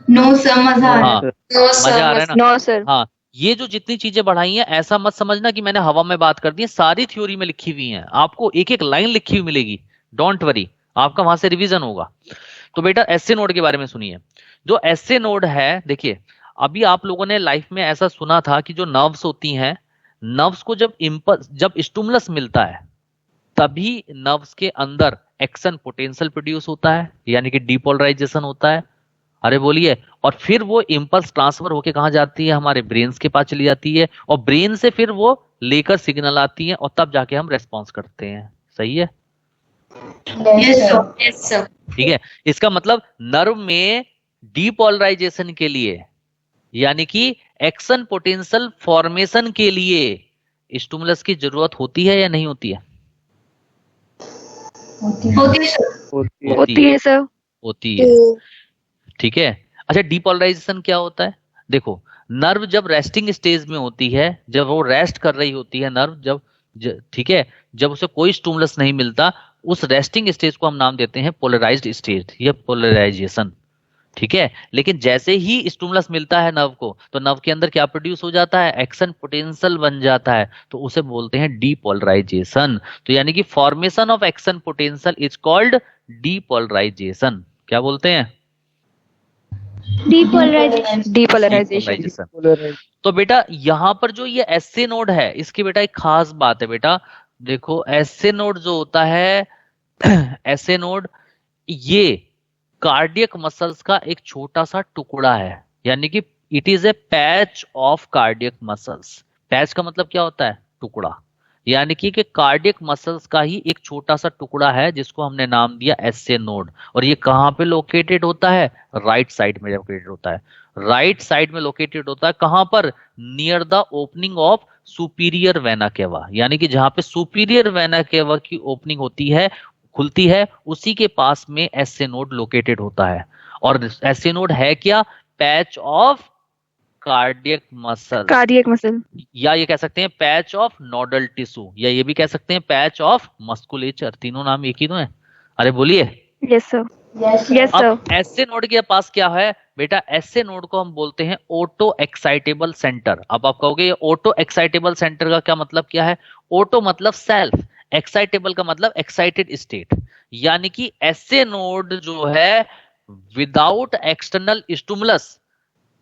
नो सर, मजा आ रहा हाँ, है। मजा आ रहा है ना? No sir. हाँ, ये जो जितनी चीजें बढ़ाई हैं, ऐसा मत समझना कि मैंने हवा में बात कर दी है, सारी थ्योरी में लिखी हुई हैं, आपको एक एक लाइन लिखी हुई मिलेगी, डोंट वरी, आपका वहां से रिवीजन होगा। तो बेटा एसए नोड के बारे में सुनिए। जो एसए नोड है, देखिए अभी आप लोगों ने लाइफ में ऐसा सुना था कि जो नर्व्स होती हैं, नर्व्स को जब इम्पल्स, जब स्टिमुलस मिलता है, तभी नर्व्स के अंदर एक्शन पोटेंशियल प्रोड्यूस होता है, यानी कि डीपोलराइजेशन होता है। अरे बोलिए। और फिर वो इम्पल्स ट्रांसफर होके कहाँ जाती है? हमारे ब्रेन्स के पास चली जाती है, और ब्रेन से फिर वो लेकर सिग्नल आती है, और तब जाके हम रेस्पॉन्स करते हैं। सही है? Yes sir. ठीक है। इसका मतलब नर्व में डीपोलराइजेशन के लिए, यानी कि एक्शन पोटेंशियल फॉर्मेशन के लिए स्टिमुलस की जरूरत होती है या नहीं होती है? होती है सर। होती है सर। होती है। ठीक है। अच्छा, डीपोलराइजेशन क्या होता है? देखो, नर्व जब रेस्टिंग स्टेज में होती है, जब वो रेस्ट कर रही होती है नर्व, ठीक है, जब उसे कोई स्टिमुलस नहीं मिलता, उस रेस्टिंग स्टेज को हम नाम देते हैं पोलराइज्ड स्टेज या पोलराइजेशन। ठीक है। लेकिन जैसे ही स्टिमुलस मिलता है नर्व को, तो नर्व के अंदर क्या प्रोड्यूस हो जाता है? एक्शन पोटेंशियल बन जाता है, तो उसे बोलते हैं डीपोलराइजेशन। तो यानी कि formation of action potential is called depolarization. क्या बोलते हैं? डीपोलराइजेशन। डीपोलराइजेशन। तो बेटा यहां पर जो ये एसए नोड है, इसकी बेटा एक खास बात है। बेटा देखो, एसए नोड जो होता है एसए नोड, ये कार्डियक मसल्स का एक छोटा सा टुकड़ा है, यानी कि it is a patch of cardiac muscles. Patch का मतलब क्या होता है? टुकड़ा। यानी कि कार्डियक मसल्स का ही एक छोटा सा टुकड़ा है, जिसको हमने नाम दिया एसए नोड। और ये कहाँ पे लोकेटेड होता है? राइट साइड में लोकेटेड होता है। राइट साइड में लोकेटेड होता है कहां पर? Near the opening of superior vena cava, यानी कि जहां पे सुपीरियर वेना केवा की ओपनिंग होती है, खुलती है, उसी के पास में एसए नोड लोकेटेड होता है। और एसए नोड है क्या? Patch of cardiac muscle, cardiac muscle, या ये कह सकते हैं पैच ऑफ नोडल टिश्यू, या ये भी कह सकते हैं पैच ऑफ मस्कुलेचर। तीनों नाम एक ही तो है। अरे बोलिए। Yes sir. Yes sir. अब एसए नोड के पास क्या है बेटा? एसए नोड को हम बोलते हैं ऑटो एक्साइटेबल सेंटर। अब आप कहोगे ये ऑटो एक्साइटेबल सेंटर का क्या मतलब क्या है? ऑटो मतलब सेल्फ, एक्साइटेबल का मतलब एक्साइटेड स्टेट। यानी कि एसए नोड जो है without external stimulus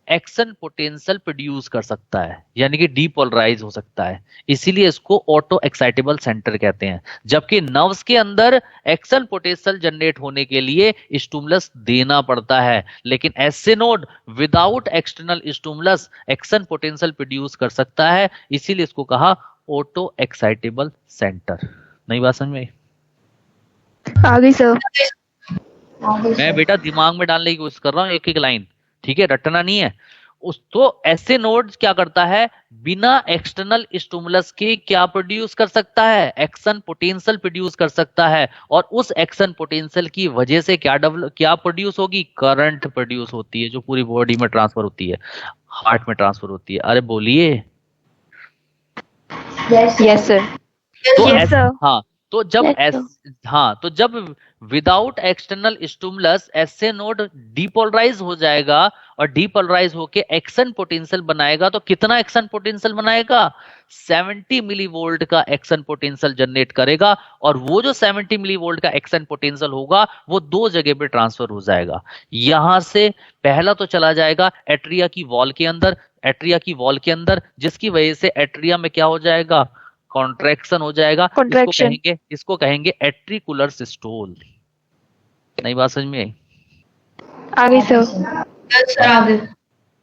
action potential produce कर सकता है, यानी कि डीपोलराइज हो सकता है, इसीलिए इसको ऑटो एक्साइटेबल सेंटर कहते हैं। जबकि नर्व्स के अंदर एक्शन पोटेंशियल जनरेट होने के लिए स्टिमुलस देना पड़ता है, लेकिन SA node without external stimulus action potential produce कर सकता है, इसीलिए इसको कहा ऑटो एक्साइटेबल सेंटर। नई बात समझ में आई? आ गई सर। मैं बेटा दिमाग में डालने की कोशिश कर रहा हूँ एक एक लाइन, ठीक है, रटना नहीं है उस। तो एसए नोड क्या करता है? बिना एक्सटर्नल स्टिमुलस के क्या प्रोड्यूस कर सकता है? एक्शन पोटेंशियल प्रोड्यूस कर सकता है। और उस एक्शन पोटेंशियल की वजह से क्या प्रोड्यूस होगी? करंट प्रोड्यूस होती है, जो पूरी बॉडी में ट्रांसफर होती है, हार्ट में ट्रांसफर होती है। अरे बोलिए। Yes sir. तो यस सर। हाँ, तो जब Yes, तो जब without external stimulus SA node depolarize हो जाएगा, और डीपोलराइज होके एक्शन पोटेंशियल बनाएगा, तो कितना एक्शन पोटेंशियल बनाएगा? 70 मिलीवोल्ट का एक्शन पोटेंशियल जनरेट करेगा। और वो जो 70 मिलीवोल्ट का एक्शन पोटेंशियल होगा, वो दो जगह पे ट्रांसफर हो जाएगा। यहां से पहला तो चला जाएगा एट्रिया की वॉल के अंदर, जिसकी वजह से एट्रिया में क्या हो जाएगा? कॉन्ट्रैक्शन हो जाएगा। इसको कहेंगे एट्रिकुलर सिस्टोल। नई बात समझ में आई? आ गई सर।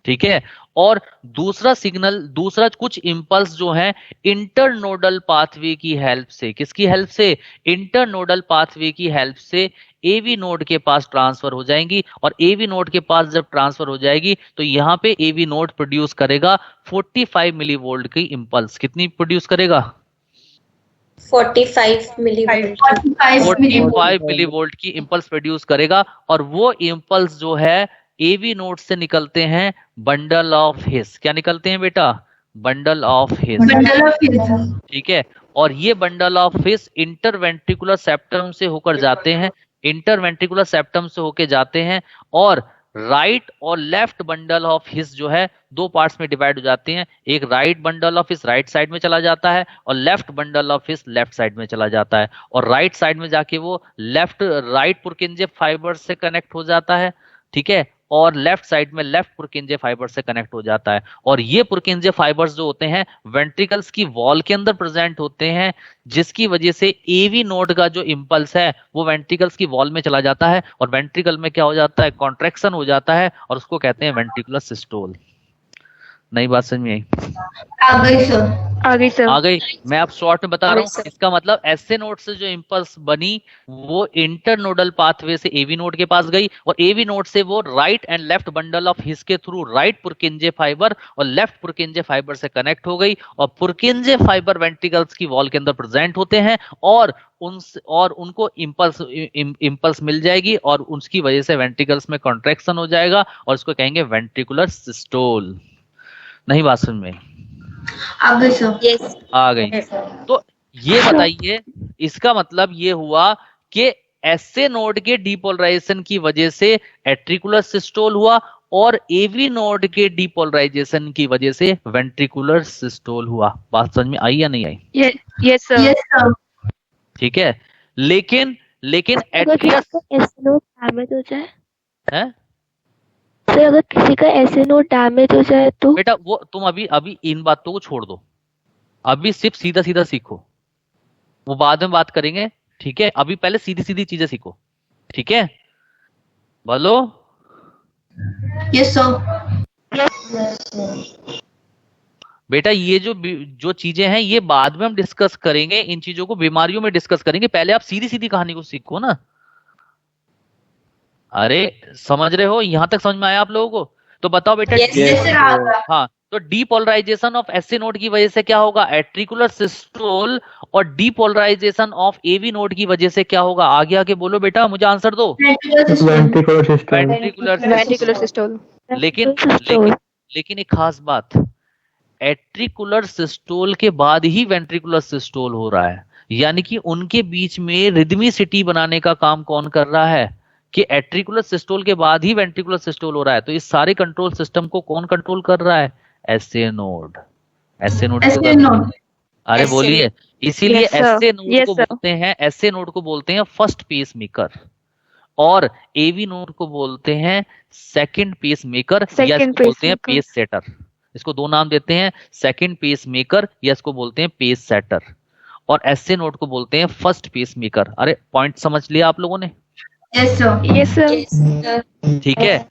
ठीक है। और दूसरा कुछ इंपल्स जो है इंटरनोडल पाथवे की हेल्प से, किसकी हेल्प से? इंटरनोडल पाथवे की हेल्प से एवी नोड के पास ट्रांसफर हो जाएंगी। और एवी नोड के पास जब ट्रांसफर हो जाएगी, तो यहाँ पे एवी नोड प्रोड्यूस करेगा 45 मिलीवोल्ट की इंपल्स। कितनी प्रोड्यूस करेगा? 45 मिलीवोल्ट 45 मिलीवोल्ट की इंपल्स प्रोड्यूस करेगा। और वो इंपल्स जो है एवी नोड से निकलते हैं बंडल ऑफ हिस। क्या निकलते हैं बेटा? Bundle of his, bundle of his. ठीक है। और ये bundle of his interventricular septum से होकर जाते हैं, इंटरवेंट्रिकुलर सेप्टम से होके जाते हैं, और राइट और लेफ्ट बंडल ऑफ हिस जो है दो पार्ट्स में डिवाइड हो जाते हैं। एक right bundle of his right side में चला जाता है और left bundle of his left side में चला जाता है, और राइट साइड में जाके वो राइट पुरकिंजे फाइबर से कनेक्ट हो जाता है, ठीक है, और लेफ्ट साइड में लेफ्ट पुरकिंजे फाइबर से कनेक्ट हो जाता है। और ये पुरकिंजे फाइबर्स जो होते हैं वेंट्रिकल्स की वॉल के अंदर प्रेजेंट होते हैं, जिसकी वजह से एवी नोड का जो इंपल्स है वो वेंट्रिकल्स की वॉल में चला जाता है, और वेंट्रिकल में क्या हो जाता है, कॉन्ट्रैक्शन हो जाता है, और उसको कहते हैं वेंट्रिकुलर सिस्टोल। नई बात समझ में आई? आ गई सर। आ गई सर। आ गई। मैं आप शॉर्ट में बता रहा हूँ, इसका मतलब एसए नोड से जो इंपल्स बनी वो इंटरनोडल पाथवे से एवी नोड के पास गई, और एवी नोड से वो right and left bundle of his के थ्रू राइट पुरकिंजे फाइबर और लेफ्ट पुरकिंजे फाइबर से कनेक्ट हो गई, और पुरकिंजे फाइबर वेंट्रिकल्स की वॉल के अंदर प्रेजेंट होते हैं, और उनको इंपल्स मिल जाएगी, और उसकी वजह से वेंट्रिकल्स में कॉन्ट्रैक्शन हो जाएगा, और इसको कहेंगे वेंट्रिकुलर सिस्टोल। नहीं बात समझ में? आ गई सर। यस आ गई। तो ये बताइए, इसका मतलब ये हुआ कि एसए नोड के डीपोलराइजेशन की वजह से एट्रिकुलर सिस्टोल हुआ, और एवी नोड के डीपोलराइजेशन की वजह से वेंट्रिकुलर सिस्टोल हुआ। बात समझ में आई या नहीं आई? Yes sir. Yes sir. ठीक है। लेकिन अगर एट्रिया किसी का एसए नोड डैमेज हो जाए, है सर अगर किसी का एसए नोड डैमेज हो जाए तो? बेटा, वो तुम अभी इन बातों को छोड़ दो, अभी सिर्फ सीधा सीधा सीखो, वो बाद में बात करेंगे, ठीक है। अभी पहले सीधी सीधी चीजें सीखो, ठीक है। बोलो। Yes sir. बेटा ये जो चीजें हैं ये बाद में हम डिस्कस करेंगे, इन चीजों को बीमारियों में डिस्कस करेंगे, पहले आप सीधी सीधी कहानी को सीखो ना। अरे समझ रहे हो? यहां तक समझ में आया आप लोगों को? तो बताओ बेटा। यस सर आ गया। हाँ, तो डीपोलराइजेशन ऑफ एसए नोड की वजह से क्या होगा, एट्रिकुलर सिस्टोल, और डीपोलराइजेशन ऑफ एवी नोड की वजह से क्या होगा? आगे आगे बोलो बेटा, मुझे आंसर दो। Ventricular system. Ventricular systole. लेकिन एक खास बात, एट्रिकुलर सिस्टोल के बाद ही वेंट्रिकुलर सिस्टोल हो रहा है, यानी कि उनके बीच में रिदमिसिटी बनाने का काम कौन कर रहा है, कि एट्रिकुलर सिस्टोल के बाद ही वेंट्रिकुलर सिस्टोल हो रहा है। तो इस सारे कंट्रोल सिस्टम को कौन कंट्रोल कर रहा है? SA node. SA node. अरे बोलिए। इसीलिए एसए नोड को बोलते हैं, एसए नोड को बोलते हैं फर्स्ट पेस मेकर, और एवी नोड को बोलते हैं सेकंड पेस मेकर, या इसको बोलते हैं पेस सेटर। इसको दो नाम देते हैं, सेकंड पेस मेकर, या इसको बोलते हैं पेस सेटर, और एसए नोड को बोलते हैं फर्स्ट पेस मेकर। अरे पॉइंट समझ लिया आप लोगों ने? Yes sir. Yes sir. ठीक है।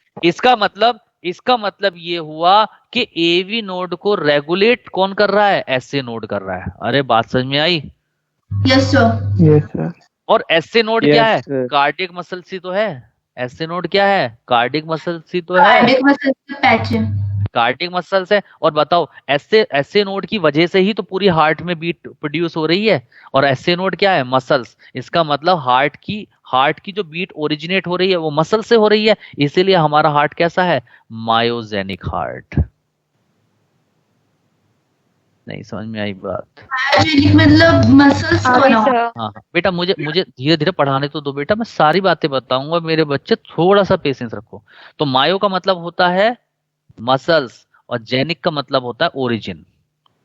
इसका मतलब ये हुआ कि एवी नोड को रेगुलेट कौन कर रहा है? एसए नोड कर रहा है। अरे बात समझ में आई? Yes sir. Yes sir. और एसए नोड क्या है? sir. कार्डियक मसल सी तो है। एसए नोड क्या है? कार्डियक मसल सी तो है। कार्डियक मसल पैच है। कार्डियक मसल्स है। और बताओ, एसए नोड की वजह से ही तो पूरी हार्ट में बीट प्रोड्यूस हो रही है, और एसए नोड क्या है? मसल्स। इसका मतलब हार्ट की जो बीट ओरिजिनेट हो रही है वो मसल से हो रही है, इसीलिए हमारा हार्ट कैसा है? Myogenic heart. नहीं समझ में आई बात? मायोजेनिक मतलब मसल्स बना। हाँ बेटा, मुझे धीरे धीरे पढ़ाने तो दो बेटा, मैं सारी बातें बताऊंगा, मेरे बच्चे थोड़ा सा पेशेंस रखो। तो मायो का मतलब होता है मसल्स, और जेनिक का मतलब होता है ओरिजिन,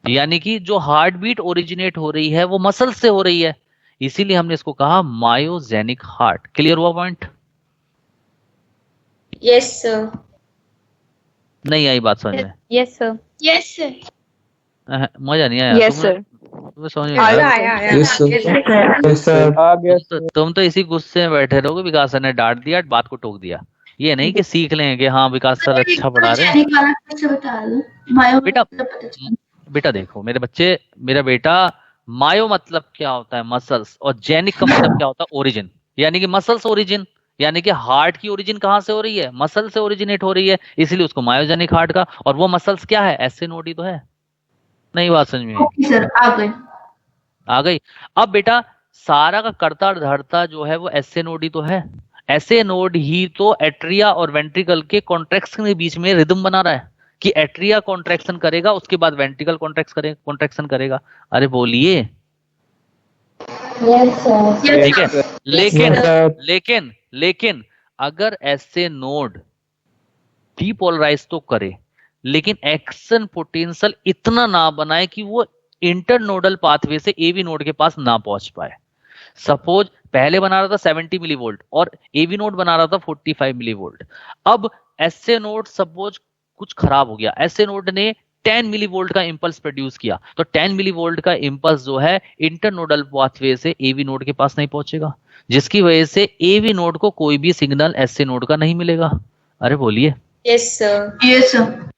यानी कि जो हार्ट बीट ओरिजिनेट हो रही है वो मसल से हो रही है, इसीलिए हमने इसको कहा मायोजेनिक हार्ट। क्लियर हुआ पॉइंट? Yes sir. नहीं आई बात समझ में? Yes sir. Yes sir. मजा नहीं आया? Yes sir. तुम्हें समझ में आया? Yes sir. आ गया। तुम तो इसी गुस्से में बैठे रहोगे, विकास सर ने डांट दिया, बात को टोक दिया। ये नहीं कि सीख लें कि हाँ विकास सर अच्छा पढ़ा रहे हैं। बेटा देखो मेरे बच्चे, मेरा बेटा, मायो मतलब क्या होता है? मसल्स, और जेनिक का मतलब क्या होता है? ओरिजिन, यानी कि मसल्स ओरिजिन, यानी कि हार्ट की ओरिजिन कहाँ से हो रही है? मसल से ओरिजिनेट हो रही है, इसलिए उसको मायोजेनिक हार्ट का। और वो मसल्स क्या है? एसए नोड ही तो है। नहीं बात समझ में? सर आ गई। अब बेटा सारा का कर्ता धर्ता जो है वो एसए नोड ही तो है। एसए नोड ही तो एट्रिया और वेंट्रिकल के कॉन्ट्रैक्शन के बीच में रिदम बना रहा है, कि एट्रिया कॉन्ट्रैक्शन करेगा उसके बाद वेंट्रिकल कॉन्ट्रैक्शन करेगा? अरे बोलिए। ठीक है, लेकिन अगर ऐसे नोड डीपोलराइज तो करे लेकिन एक्शन पोटेंशियल इतना ना बनाए कि वो इंटरनोडल पाथवे से एवी नोड के पास ना पहुंच पाए। सपोज पहले बना रहा था 70 मिली वोल्ट और एवी नोड बना रहा था 45 मिली वोल्ट। अब एसए नोड सपोज कुछ खराब हो गया, एसए नोड ने 10 मिली वोल्ट का इंपल्स प्रोड्यूस किया, तो 10 मिली वोल्ट का इंपल्स जो है इंटरनोडल पाथवे से एवी नोड के पास नहीं पहुंचेगा, जिसकी वजह से एवी नोड को कोई भी सिग्नल एसए नोड का नहीं मिलेगा। अरे बोलिए। Yes sir. Yes sir.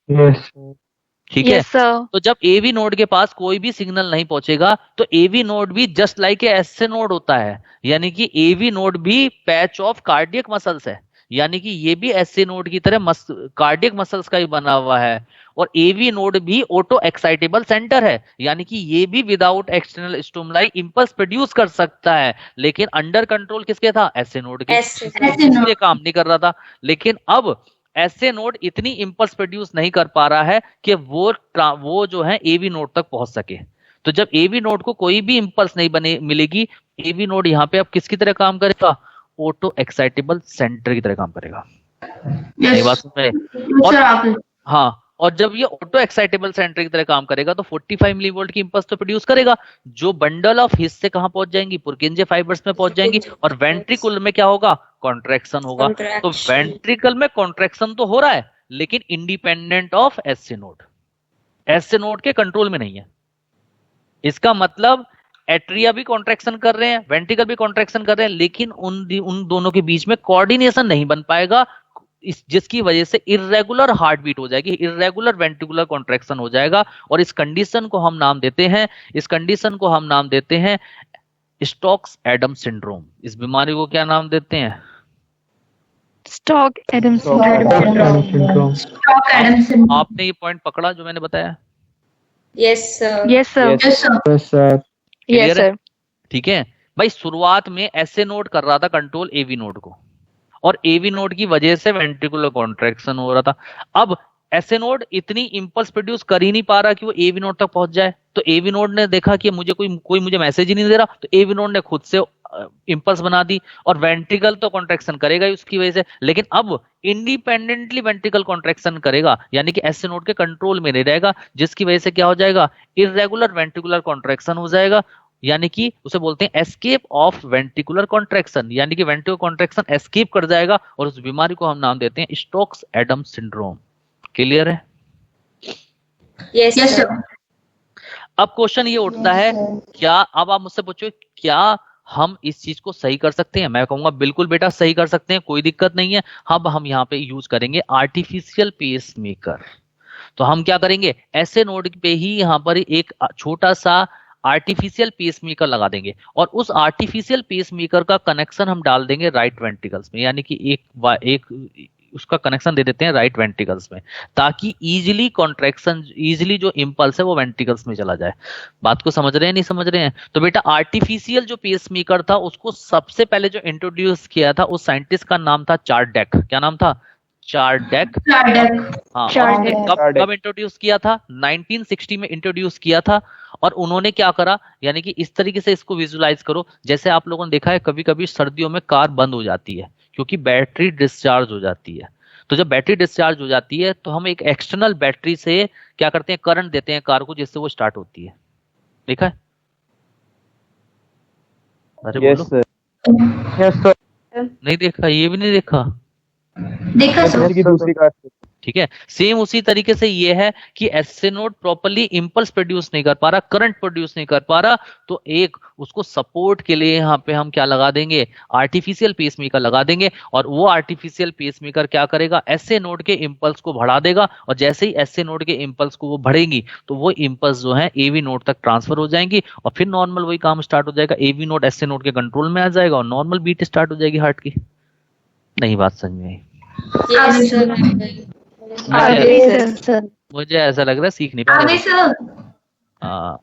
ठीक है, यस सर। तो जब एवी नोड के पास कोई भी सिग्नल नहीं पहुंचेगा तो एवी नोड भी जस्ट लाइक एसए नोड होता है, यानी कि एवी नोड भी पैच ऑफ कार्डियक मसल्स है, यानी कि ये भी एसए नोड की तरह कार्डियक मसल्स का ही बना हुआ है। और एवी नोड भी ऑटो एक्साइटेबल सेंटर है, यानी कि ये भी without external stimuli impulse produce कर सकता है, लेकिन अंडर कंट्रोल किसके था? एसए नोड के, इसलिए काम नहीं कर रहा था। लेकिन अब एसए नोड इतनी इंपल्स प्रोड्यूस नहीं कर पा रहा है कि वो जो है एवी नोड तक पहुंच सके। तो जब एवी नोड को कोई भी इंपल्स नहीं मिलेगी, एवी नोड यहाँ पे अब किसकी तरह काम करेगा? ऑटो एक्साइटेबल सेंटर की तरह काम करेगा। यस बात सुन रहे? सर आप। हाँ, और जब ये ऑटो एक्साइटेबल सेंटर की तरह काम करेगा तो 45 मिली वोल्ट की इंपल्स तो प्रोड्यूस करेगा, जो बंडल ऑफ हिस्से कहां पहुंच जाएंगी? पुरकिंजे फाइबर्स में पहुंच जाएंगी, और वेंट्रिकुलर में क्या होगा? कॉन्ट्रैक्शन होगा। तो वेंट्रिकल में कॉन्ट्रैक्शन तो हो रहा है लेकिन independent of SA node, SA node के कंट्रोल में नहीं है। इसका मतलब एट्रिया भी कॉन्ट्रैक्शन कर रहे हैं, वेंट्रिकल भी कॉन्ट्रैक्शन कर रहे हैं, लेकिन उन दोनों के बीच में कोऑर्डिनेशन नहीं बन पाएगा, जिसकी वजह से इर्रेगुलर हार्ट बीट हो जाएगी, इर्रेगुलर वेंट्रिकुलर कॉन्ट्रैक्शन हो जाएगा। और इस कंडीशन को हम नाम देते हैं स्टोक्स एडम सिंड्रोम। इस बीमारी को क्या नाम देते हैं? Stock Adam syndrome. Stock Adam syndrome. आपने ये पॉइंट पकड़ा जो मैंने बताया? Yes sir. Yes sir. Yes sir. Yes sir. Yes sir. ठीक है भाई, शुरुआत में एसए नोड कर रहा था कंट्रोल एवी नोड को, और एवी नोड की वजह से वेंट्रिकुलर कॉन्ट्रैक्शन हो रहा था। अब एसए नोड इतनी इंपल्स प्रोड्यूस कर ही नहीं पा रहा कि वो एवी नोड तक पहुंच जाए, तो एवी नोड ने देखा कि मुझे कोई मुझे मैसेज ही नहीं दे रहा, तो एवी नोड ने खुद से इंपल्स बना दी, और वेंट्रिकल तो कॉन्ट्रैक्शन करेगा ही उसकी वजह से, लेकिन अब इंडिपेंडेंटली वेंट्रिकल कॉन्ट्रैक्शन करेगा, यानी कि एसए नोड के कंट्रोल में नहीं रहेगा, जिसकी वजह से क्या हो जाएगा? इर्रेगुलर वेंट्रिकुलर कॉन्ट्रैक्शन हो जाएगा, यानी कि उसे बोलते हैं एस्केप ऑफ वेंट्रिकुलर कॉन्ट्रैक्शन, यानी कि वेंट्रिकुलर कॉन्ट्रैक्शन एस्केप कर जाएगा, और उस बीमारी को हम नाम देते हैं स्टोक्स एडम सिंड्रोम। क्लियर है? Yes yes sir. सर। अब क्वेश्चन ये उठता है, क्या, अब आप मुझसे पूछो क्या हम इस चीज को सही कर सकते हैं? मैं कहूंगा बिल्कुल बेटा सही कर सकते हैं, कोई दिक्कत नहीं है। अब हम यहाँ पे यूज करेंगे आर्टिफिशियल पेस मेकर। तो हम क्या करेंगे? एसए नोड पे ही यहाँ पर एक छोटा सा आर्टिफिशियल पेस मेकर लगा देंगे, और उस आर्टिफिशियल पेस मेकर का कनेक्शन हम डाल देंगे राइट वेंट्रिकल्स में, यानी कि एक उसका कनेक्शन दे देते हैं राइट वेंट्रिकल्स में, ताकि इजीली जो इंपल्स है वो वेंट्रिकल्स में चला जाए। बात को समझ रहे हैं, नहीं समझ रहे हैं? तो बेटा आर्टिफिशियल जो पेस मेकर था उसको सबसे पहले जो इंट्रोड्यूस किया था उस साइंटिस्ट का नाम था चार्डेक। क्या नाम था? चार्डेक। हाँ, और उसने कब इंट्रोड्यूस किया था? 1960 में इंट्रोड्यूस किया था। और उन्होंने क्या करा, यानी कि इस तरीके से इसको विजुलाइज करो, जैसे आप लोगों ने देखा है कभी कभी सर्दियों में कार बंद हो जाती है क्योंकि बैटरी डिस्चार्ज हो जाती है। तो जब बैटरी डिस्चार्ज हो जाती है तो हम एक एक्सटर्नल बैटरी से क्या करते हैं? करंट देते हैं कार को, जिससे वो स्टार्ट होती है। देखा है? अरे यस बोलो। सर। Yes sir. नहीं देखा? ये भी नहीं देखा? देखा सर। की दूसरी कार। ठीक है, सेम उसी तरीके से ये है कि SA node properly impulse produce नहीं कर पा रहा, करंट प्रोड्यूस नहीं कर पा रहा, तो एक उसको सपोर्ट के लिए यहाँ पे हम क्या लगा देंगे? आर्टिफिशियल पेसमेकर लगा देंगे, और वो आर्टिफिशियल पेसमेकर क्या करेगा? एसए नोड के इंपल्स को बढ़ा देगा, और जैसे ही एसए नोड के इंपल्स को वो बढ़ेंगी तो वो इंपल्स जो है एवी नोड तक ट्रांसफर हो जाएंगी, और फिर नॉर्मल वही काम स्टार्ट हो जाएगा, एवी नोड एसए नोड के कंट्रोल में आ जाएगा और नॉर्मल बीट स्टार्ट हो जाएगी हार्ट की। नहीं बात समझ में आई? Yes sir. मुझे ऐसा लग रहा है सीख नहीं पा रहे। हाँ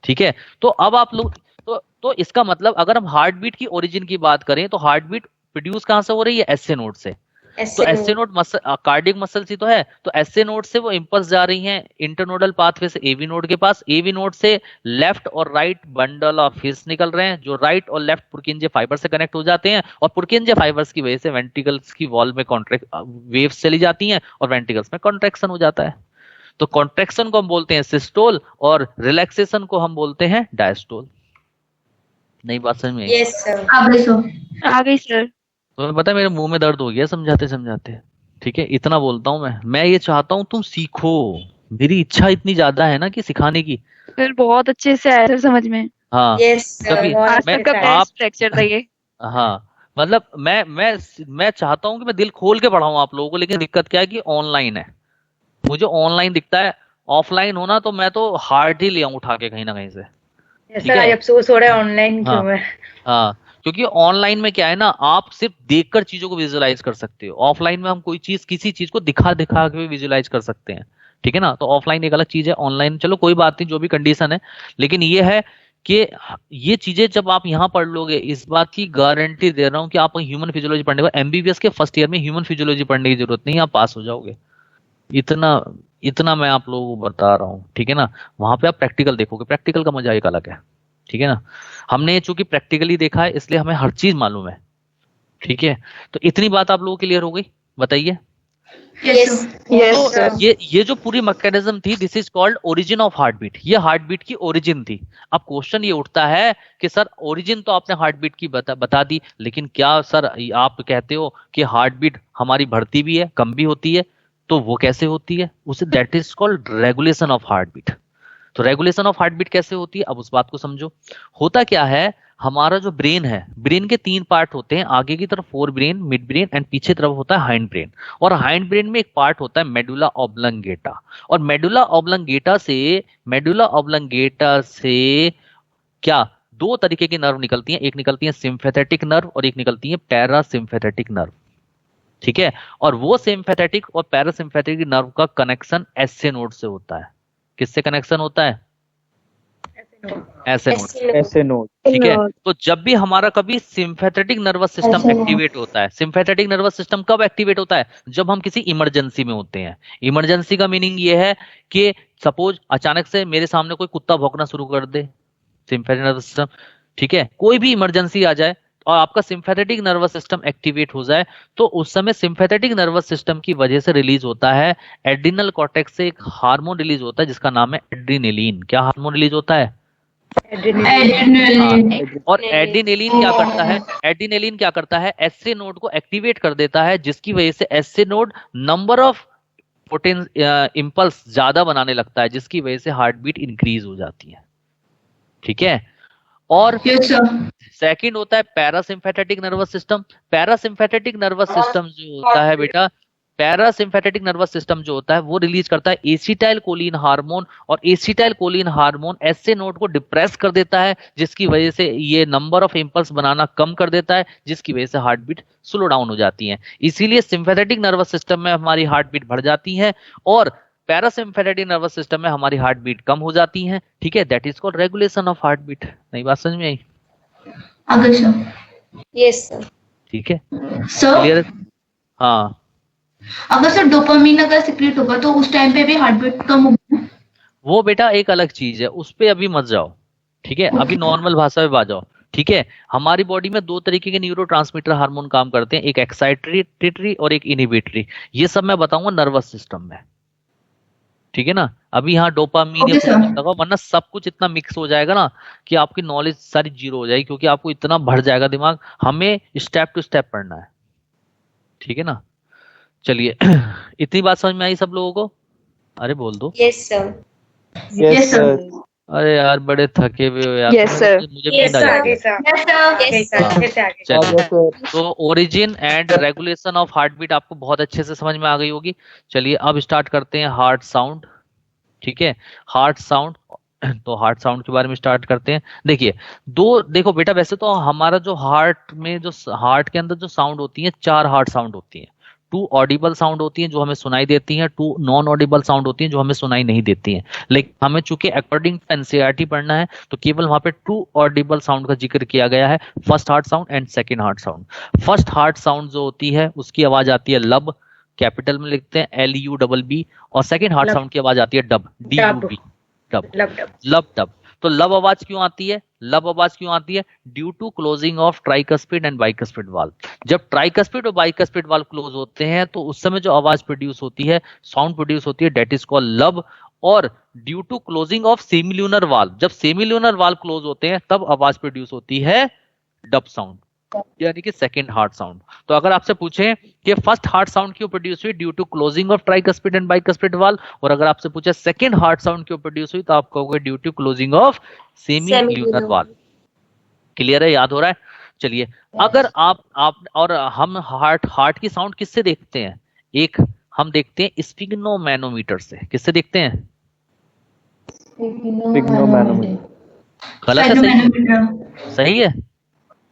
ठीक है, तो अब आप लोग तो इसका मतलब अगर हम हार्ट बीट की ओरिजिन की बात करें तो हार्ट बीट प्रोड्यूस कहां से हो रही है? एसए नोड से। तो SA node muscle cardiac muscles ही तो है, तो एसए नोड से वो इंपल्स जा रही हैं इंटरनोडल पाथवे से एवी नोड के पास, एवी नोड से लेफ्ट और राइट बंडल ऑफ हिस्स निकल रहे हैं जो राइट और लेफ्ट पुर्किंजे फाइबर से कनेक्ट हो जाते हैं, और पुर्किंजे फाइबर्स की वजह से वेंट्रिकल्स की वॉल में कॉन्ट्रैक्ट वेव्स चली जाती हैं और वेंट्रिकल्स में कॉन्ट्रैक्शन हो जाता है। तो कॉन्ट्रैक्शन को हम बोलते हैं सिस्टोल और रिलैक्सेशन को हम बोलते हैं डायस्टोल। नई बात समझ में आई? Yes sir. आगे सर। आ गई सर। तुम्हें पता है मेरे मुंह में दर्द हो गया समझाते समझाते। ठीक है, इतना बोलता हूँ मैं ये चाहता हूँ तुम सीखो, मेरी इच्छा इतनी ज्यादा है ना कि सिखाने की। सर बहुत अच्छे से आया सर समझ में। हाँ यस सर। कभी आज मैं तक का आप बेस्ट लेक्चर था ये। हाँ मतलब मैं चाहता हूँ कि मैं दिल खोल के पढ़ाऊँ आप लोगों को, लेकिन दिक्कत क्या है कि ऑनलाइन है, मुझे ऑनलाइन दिखता है, ऑफलाइन होना तो मैं तो हार्ड ही ले आऊँ उठा के कहीं ना कहीं से। सर आज अफसोस हो रहा है ऑनलाइन हाँ। क्यों है। हाँ क्योंकि ऑनलाइन में क्या है ना, आप सिर्फ देखकर चीजों को विजुअलाइज कर सकते हो, ऑफलाइन में हम कोई चीज किसी चीज को दिखा दिखा के विजुअलाइज कर सकते हैं। ठीक है ना, तो ऑफलाइन एक अलग चीज है, ऑनलाइन चलो कोई बात नहीं, जो भी कंडीशन है, लेकिन ये है कि ये चीजें जब आप यहाँ पढ़ लोगे, इस बात की गारंटी दे रहा हूँ कि आप ह्यूमन फिजियोलॉजी पढ़ने का एमबीबीएस के फर्स्ट ईयर में ह्यूमन फिजियोलॉजी पढ़ने की जरूरत नहीं, आप पास हो जाओगे। इतना मैं आप लोगों को बता रहा हूँ। ठीक है ना, वहां पे आप प्रैक्टिकल देखोगे, प्रैक्टिकल का मजा एक अलग है। ठीक है ना, हमने चूंकि प्रैक्टिकली देखा है इसलिए हमें हर चीज मालूम है। ठीक है, तो इतनी बात आप लोगों को क्लियर हो गई, बताइए। Yes sir. ये जो पूरी मैकेनिज्म थी, this is called origin of heart beat, ये हार्ट बीट की ओरिजिन थी। अब क्वेश्चन ये उठता है कि सर ओरिजिन तो आपने हार्ट बीट की बता दी, लेकिन क्या सर आप कहते हो कि हार्ट बीट हमारी बढ़ती भी है कम भी होती है, तो वो कैसे होती है? उसे that is called regulation of heart beat. तो रेगुलेशन ऑफ हार्ट बीट कैसे होती है, अब उस बात को समझो। होता क्या है, हमारा जो ब्रेन है, ब्रेन के 3 पार्ट होते हैं, आगे की तरफ fore brain, mid brain and पीछे तरफ होता है हाइंड ब्रेन। और हाइंड ब्रेन में एक पार्ट होता है मेडुला ऑब्लंगेटा, और मेडुला ऑब्लंगेटा से क्या 2 तरीके की नर्व निकलती हैं, एक निकलती है सिम्पैथेटिक नर्व और एक निकलती है पैरासिम्पैथेटिक नर्व। ठीक है, और वो सिम्पैथेटिक और पैरासिम्पैथेटिक नर्व का कनेक्शन एसए नोड से होता है। किससे कनेक्शन होता है? ऐसे नोट। ठीक है, तो जब भी हमारा कभी सिम्पैथेटिक नर्वस सिस्टम एक्टिवेट होता है, सिम्पैथेटिक नर्वस सिस्टम कब एक्टिवेट होता है? जब हम किसी इमरजेंसी में होते हैं। इमरजेंसी का मीनिंग ये है कि सपोज अचानक से मेरे सामने कोई कुत्ता भौंकना शुरू कर दे, सिम्पैथेटिक नर्वस सिस्टम, ठीक है, कोई भी इमरजेंसी आ जाए और आपका सिम्पैथेटिक नर्वस सिस्टम एक्टिवेट हो जाए, तो उस समय सिम्पैथेटिक नर्वस सिस्टम की वजह से रिलीज होता है एड्रिनल कॉर्टेक्स से एक हार्मोन रिलीज होता है जिसका नाम है एड्रिनेलिन। क्या हार्मोन रिलीज होता है? एड्रेनलिन। और एड्रिनेलिन क्या करता है? एड्रिनेलिन क्या करता है? एसए नोड को एक्टिवेट कर देता है, जिसकी वजह से SA node number of impulse ज्यादा बनाने लगता है, जिसकी वजह से हार्ट बीट इंक्रीज हो जाती है। ठीक है, और सेकंड होता है parasympathetic nervous system. Parasympathetic nervous system जो होता है बेटा, पैरासिम्पैथेटिक नर्वस सिस्टम जो होता है वो रिलीज करता है एसिटाइल कोलिन हार्मोन, और acetyl choline hormone SA node को डिप्रेस कर देता है, जिसकी वजह से ये नंबर ऑफ इंपल्स बनाना कम कर देता है, जिसकी वजह से हार्ट बीट स्लो डाउन हो जाती है। इसीलिए सिम्पैथेटिक नर्वस सिस्टम में हमारी हार्ट बीट बढ़ जाती है और पैरासिम्पैथेटिक नर्वस सिस्टम में हमारी हार्ट बीट कम हो जाती है। ठीक है, that is called regulation of heart beat. नई बात समझ में आई? आगे सर। Yes sir. ठीक है, सर क्लियर? हाँ, अगर सर डोपामीन अगर सिक्रेट होगा तो उस टाइम पे भी हार्ट बीट कम होगा? वो बेटा एक अलग चीज है, उस पे अभी मत जाओ। ठीक है, अभी नॉर्मल भाषा में आ जाओ। ठीक है, हमारी बॉडी में 2 तरीके के न्यूरोट्रांसमीटर हार्मोन काम करते हैं, एक एक्साइटेटरी और एक इनहिबिटरी। ये सब मैं बताऊंगा नर्वस सिस्टम में। ठीक है ना, अभी यहाँ डोपामीन Okay, sir. लगा, वरना सब कुछ इतना मिक्स हो जाएगा ना कि आपकी नॉलेज सारी जीरो हो जाएगी, क्योंकि आपको इतना भर जाएगा दिमाग। हमें स्टेप टू स्टेप पढ़ना है। ठीक है ना, चलिए इतनी बात समझ में आई सब लोगों को? अरे बोल दो। Yes sir. Yes, sir. अरे यार बड़े थके हुए हो यार। Yes, sir. मुझे नींद आ जाती है। Yes, sir. चलिए, तो origin and regulation of heart beat आपको बहुत अच्छे से समझ में आ गई होगी। चलिए अब स्टार्ट करते हैं हार्ट साउंड। ठीक है, हार्ट साउंड, तो हार्ट साउंड के बारे में स्टार्ट करते हैं। देखिए देखो बेटा, वैसे तो हमारा जो हार्ट में जो हार्ट के अंदर जो साउंड होती है 4 हार्ट साउंड होती है। टू ऑडिबल साउंड होती हैं जो हमें सुनाई देती हैं, टू नॉन ऑडिबल साउंड होती हैं जो हमें सुनाई नहीं देती हैं। लेकिन हमें चूंकि अकॉर्डिंग टू एनसीईआरटी पढ़ना है तो केवल वहां पे टू ऑडिबल साउंड का जिक्र किया गया है, first heart sound and second heart sound. First heart sound जो होती है उसकी आवाज आती है लब, कैपिटल में लिखते हैं LUBB, और सेकेंड हार्ट साउंड की आवाज आती है डब, DUB, डब, लब डब। तो लब आवाज क्यों आती है? लब आवाज क्यों आती है? Due to closing of tricuspid and bicuspid valve. जब ट्राइकस्पिड और बाइकस्पिड वाल्व क्लोज होते हैं तो उस समय जो आवाज प्रोड्यूस होती है, साउंड प्रोड्यूस होती है, डेट इज कॉल्ड लब। और due to closing of semilunar valve, जब सेमिल्यूनर वाल्व क्लोज होते हैं तब आवाज प्रोड्यूस होती है डब साउंड, यानी कि सेकेंड हार्ट साउंड। तो अगर आपसे पूछे कि फर्स्ट हार्ट साउंड क्यों प्रोड्यूस हुई, due to closing of tricuspid and bicuspid valve, और अगर आपसे पूछे सेकेंड हार्ट साउंड क्यों प्रोड्यूस हुई तो आप कहोगे due to closing of semilunar valve. Clear है? याद हो रहा है? चलिए, अगर आप और हम हार्ट की साउंड किससे देखते हैं? एक हम देखते हैं स्फिग्नोमैनोमीटर से। किससे देखते हैं? गलत है? सही है?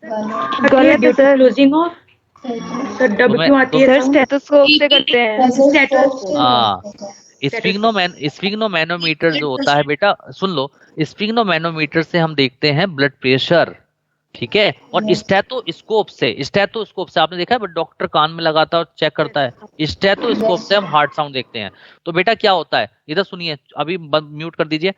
गलत है sir. Closing of sir dub क्यों आती है? सर स्टेथोस्कोप से करते हैं। स्फिग्नोमैनोमीटर जो होता है बेटा, सुन लो, स्फिग्नोमैनोमीटर से हम देखते हैं ब्लड प्रेशर, ठीक है। और स्टेथोस्कोप से आपने देखा है डॉक्टर कान में लगाता है और चेक करता है, स्टेथोस्कोप से हम हार्ट साउंड देखते हैं। तो बेटा क्या होता है, इधर सुनिए, अभी म्यूट कर दीजिए।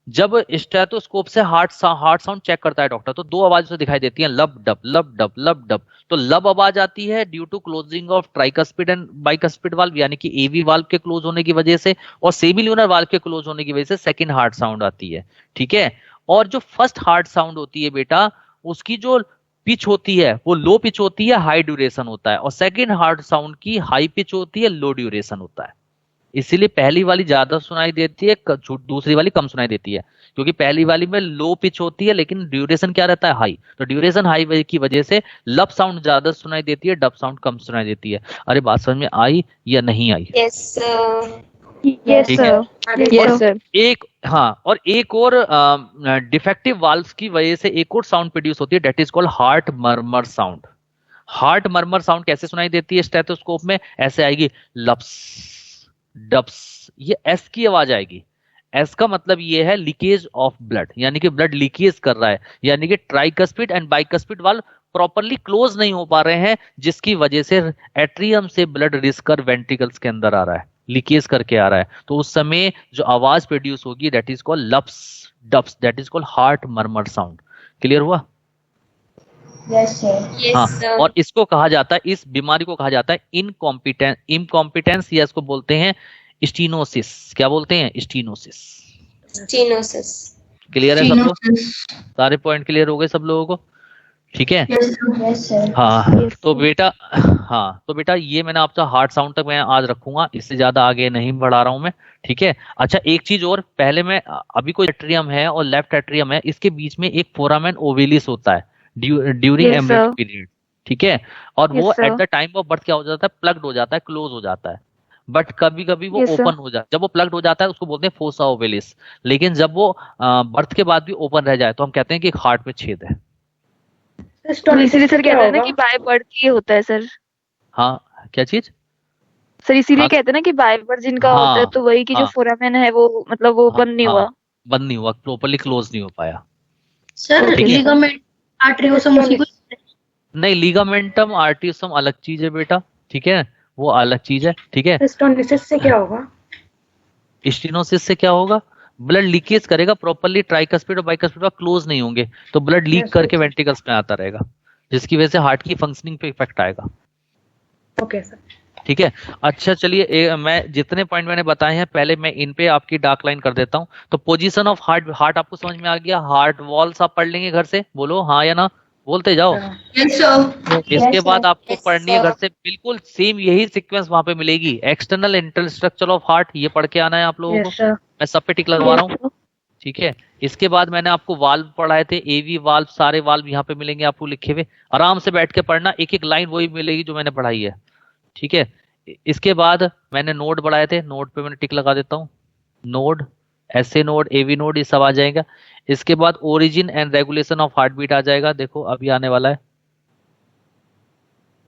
जब स्टेथोस्कोप से हार्ट साउंड चेक करता है डॉक्टर तो दो आवाज उसे दिखाई देती हैं, लब डब लब डब लब डब। तो लब आवाज आती है due to closing of tricuspid and bicuspid valve, यानी कि एवी वाल्व के क्लोज होने की वजह से, और सेमिल्यूनर वाल्व के क्लोज होने की वजह से सेकंड हार्ट साउंड आती है, ठीक है। और जो फर्स्ट हार्ट साउंड होती है बेटा, उसकी जो पिच होती है वो लो पिच होती है, हाई ड्यूरेशन होता है, और सेकंड हार्ट साउंड की हाई पिच होती है, लो ड्यूरेशन होता है। इसीलिए पहली वाली ज्यादा सुनाई देती है, दूसरी वाली कम सुनाई देती है, क्योंकि पहली वाली में लो पिच होती है लेकिन ड्यूरेशन क्या रहता है, हाई। तो ड्यूरेशन हाई की वजह से लब साउंड ज्यादा सुनाई देती है, डब साउंड कम सुनाई देती है। अरे बात समझ में आई या नहीं आई? यस ठीक है। सर। और एक और डिफेक्टिव वाल्व्स की वजह से एक और साउंड प्रोड्यूस होती है, that is called heart murmur sound. Heart murmur sound कैसे सुनाई देती है स्टेथोस्कोप में? ऐसे आएगी, लप्स डब्स, ये एस की आवाज आएगी। एस का मतलब ये है लीकेज ऑफ ब्लड, यानी कि ब्लड लीकेज कर रहा है, यानी कि tricuspid and bicuspid valve properly close नहीं हो पा रहे हैं, जिसकी वजह से एट्रियम से ब्लड रिस्क कर वेंट्रिकल्स के अंदर आ रहा है, लीकेज करके आ रहा है। तो उस समय जो आवाज प्रोड्यूस होगी that is called lubs dubs, that is called heart murmur sound. Clear हुआ? हाँ, और इसको कहा जाता है, इस बीमारी को कहा जाता है इनकॉम्पिटेंस, या इसको बोलते हैं स्टीनोसिस। क्या बोलते हैं? स्टीनोसिस। क्लियर है सब लोग? सारे पॉइंट क्लियर हो गए सब लोगों को? ठीक है। हाँ तो बेटा ये मैंने आपका हार्ट साउंड तक मैं आज रखूंगा, इससे ज्यादा आगे नहीं बढ़ा रहा हूं मैं, ठीक है। अच्छा, एक चीज और, पहले मैं अभी कोई एट्रियम है और लेफ्ट एट्रियम है, इसके बीच में एक फोरामेन ओवेलिस होता है ड्यूरिंग एम्ब्रियो पीरियड, ठीक है। और वो at the time of birth क्या हो जाता है, प्लग्ड हो जाता है, क्लोज हो जाता है। बट कभी कभी वो ओपन हो जाता है, जब वो प्लग्ड हो जाता है उसको बोलते हैं फोसा ओवेलिस। लेकिन जब वो बर्थ के बाद भी ओपन रह जाए तो हम कहते हैं कि हार्ट में छेद है। तो इसीलिए सर कहते हैं ना कि बाय बर्थ ये होता है सर। हाँ, क्या चीज सर? इसीलिए कहते हैं ना कि बाय बर्थ जिनका होता है, तो वही की जो फोरामेन है वो मतलब वो बंद नहीं हुआ, प्रॉपर्ली क्लोज नहीं हो पाया। सर लिगामेंट आर्टरियोसम उसी को नहीं, लिगामेंटम आर्टियोसम अलग चीज है बेटा, ठीक है, वो अलग चीज है, ठीक है। स्टेनोसिस से क्या होगा? स्टेनोसिस से क्या होगा? ब्लड लीकेज करेगा प्रॉपर्ली, ट्राइकस्पिड और बाइकस्पिड क्लोज नहीं होंगे तो ब्लड लीक करके वेंट्रिकल्स में आता रहेगा, जिसकी वजह से हार्ट की फंक्शनिंग पे इफेक्ट आएगा। ओके सर, ठीक है। अच्छा चलिए, मैं जितने पॉइंट मैंने बताए हैं पहले मैं इन पे आपकी डार्क लाइन कर देता हूं। तो पोजीशन ऑफ हार्ट आपको समझ में आ गया? हार्ट वॉल्स आप पढ़ लेंगे घर से, बोलो हाँ या ना, बोलते जाओ। इसके बाद आपको पढ़नी है घर से, बिल्कुल सेम यही सीक्वेंस वहां पे मिलेगी। External internal structure of heart, ये पढ़ के आना है आप लोगों को, मैं सब पे टिक लगवा रहा हूँ, ठीक है। इसके बाद मैंने आपको वाल्व पढ़ाए थे, एवी वाल्व, सारे वाल्व यहाँ पे मिलेंगे आपको लिखे हुए, आराम से बैठ के पढ़ना, एक एक लाइन वही मिलेगी जो मैंने पढ़ाई है, ठीक है। इसके बाद मैंने नोड बढ़ाए थे, नोड पे मैंने टिक लगा देता हूँ, node, SA node, AV node, ये सब आ जाएगा। इसके बाद origin and regulation of heart beat आ जाएगा, देखो अभी आने वाला है।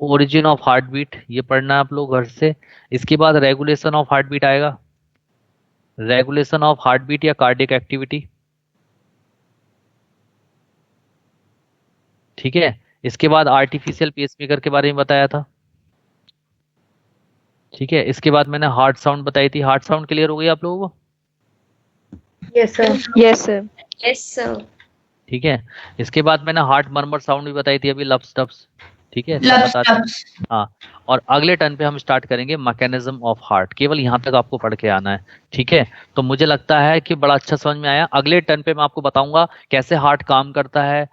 ओरिजिन ऑफ हार्ट बीट, ये पढ़ना है आप लोग घर से। इसके बाद रेगुलेशन ऑफ हार्ट बीट आएगा, रेगुलेशन ऑफ हार्ट बीट या कार्डियक एक्टिविटी, ठीक है। इसके बाद आर्टिफिशियल पेसमेकर के बारे में बताया था, ठीक है। इसके बाद मैंने हार्ट साउंड बताई थी। हार्ट साउंड क्लियर हो गई आप लोगों को? Yes sir. Yes sir. Yes sir. ठीक है। इसके बाद मैंने हार्ट मर्मर साउंड भी बताई थी अभी, लप्स टप्स, ठीक है, सब लप्स बता टप्स। हाँ। और अगले टर्न पे हम स्टार्ट करेंगे मैकेनिज्म ऑफ हार्ट, केवल यहाँ तक आपको पढ़ के आना है, ठीक है। तो मुझे लगता है कि बड़ा अच्छा समझ में आया। अगले टर्न पे मैं आपको बताऊंगा कैसे हार्ट काम करता है,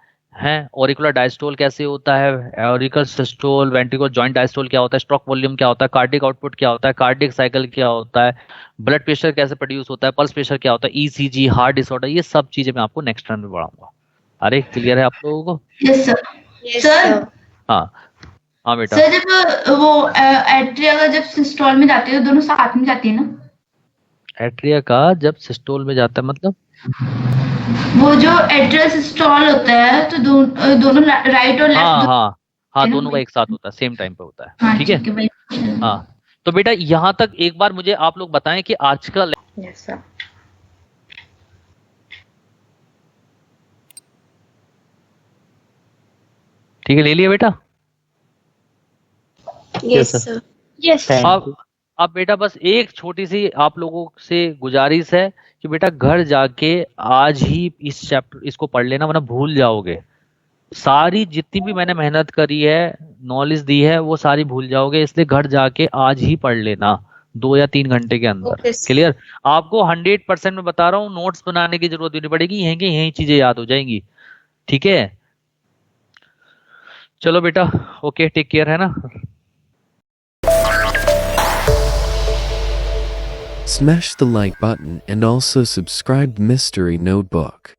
ऑरिकुलर डायस्टोल कैसे होता है, auricle systole, ventricular joint diastole क्या होता है, स्ट्रोक वॉल्यूम क्या होता है, कार्डिक आउटपुट क्या होता है, कार्डिक साइकिल क्या होता है, ब्लड प्रेशर कैसे प्रोड्यूस होता है, पल्स प्रेशर क्या होता है, ईसीजी, हार्ट डिसऑर्डर, ये सब चीजें मैं आपको नेक्स्ट टर्न में पढ़ाऊंगा। अरे क्लियर है आप लोगों को? Yes sir. सर हाँ हाँ बेटा। सर जब वो एट्रिया का जब सिस्टोल में जाती है तो दोनों साथ में जाती है ना? एट्रिया का जब सिस्टोल में जाता है मतलब? वो जो एट्रियल सिस्टोल होता है तो दोनों राइट और हाँ लेफ्ट। हाँ हाँ, है ना दोनों का भाई? एक साथ होता है, सेम टाइम पे होता है, हाँ ठीक है। भाई। हाँ तो बेटा यहाँ तक एक बार मुझे आप लोग बताएं कि आज का यस सर। ठीक है, ले लिया बेटा? Yes sir. यस। अब बेटा बस एक छोटी सी आप लोगों से गुजारिश है कि बेटा घर जाके आज ही इस चैप्टर इसको पढ़ लेना, वरना भूल जाओगे। सारी जितनी भी मैंने मेहनत करी है, नॉलेज दी है, वो सारी भूल जाओगे, इसलिए घर जाके आज ही पढ़ लेना 2 या 3 घंटे के अंदर। Okay, sir. क्लियर? आपको 100% में बता रहा हूँ, नोट्स बनाने की जरूरत भी नहीं पड़ेगी, यहीं की यहीं चीजें याद हो जाएंगी, ठीक है। चलो बेटा, ओके, टेक केयर, है ना। Smash the like button and also subscribe Mystery Notebook.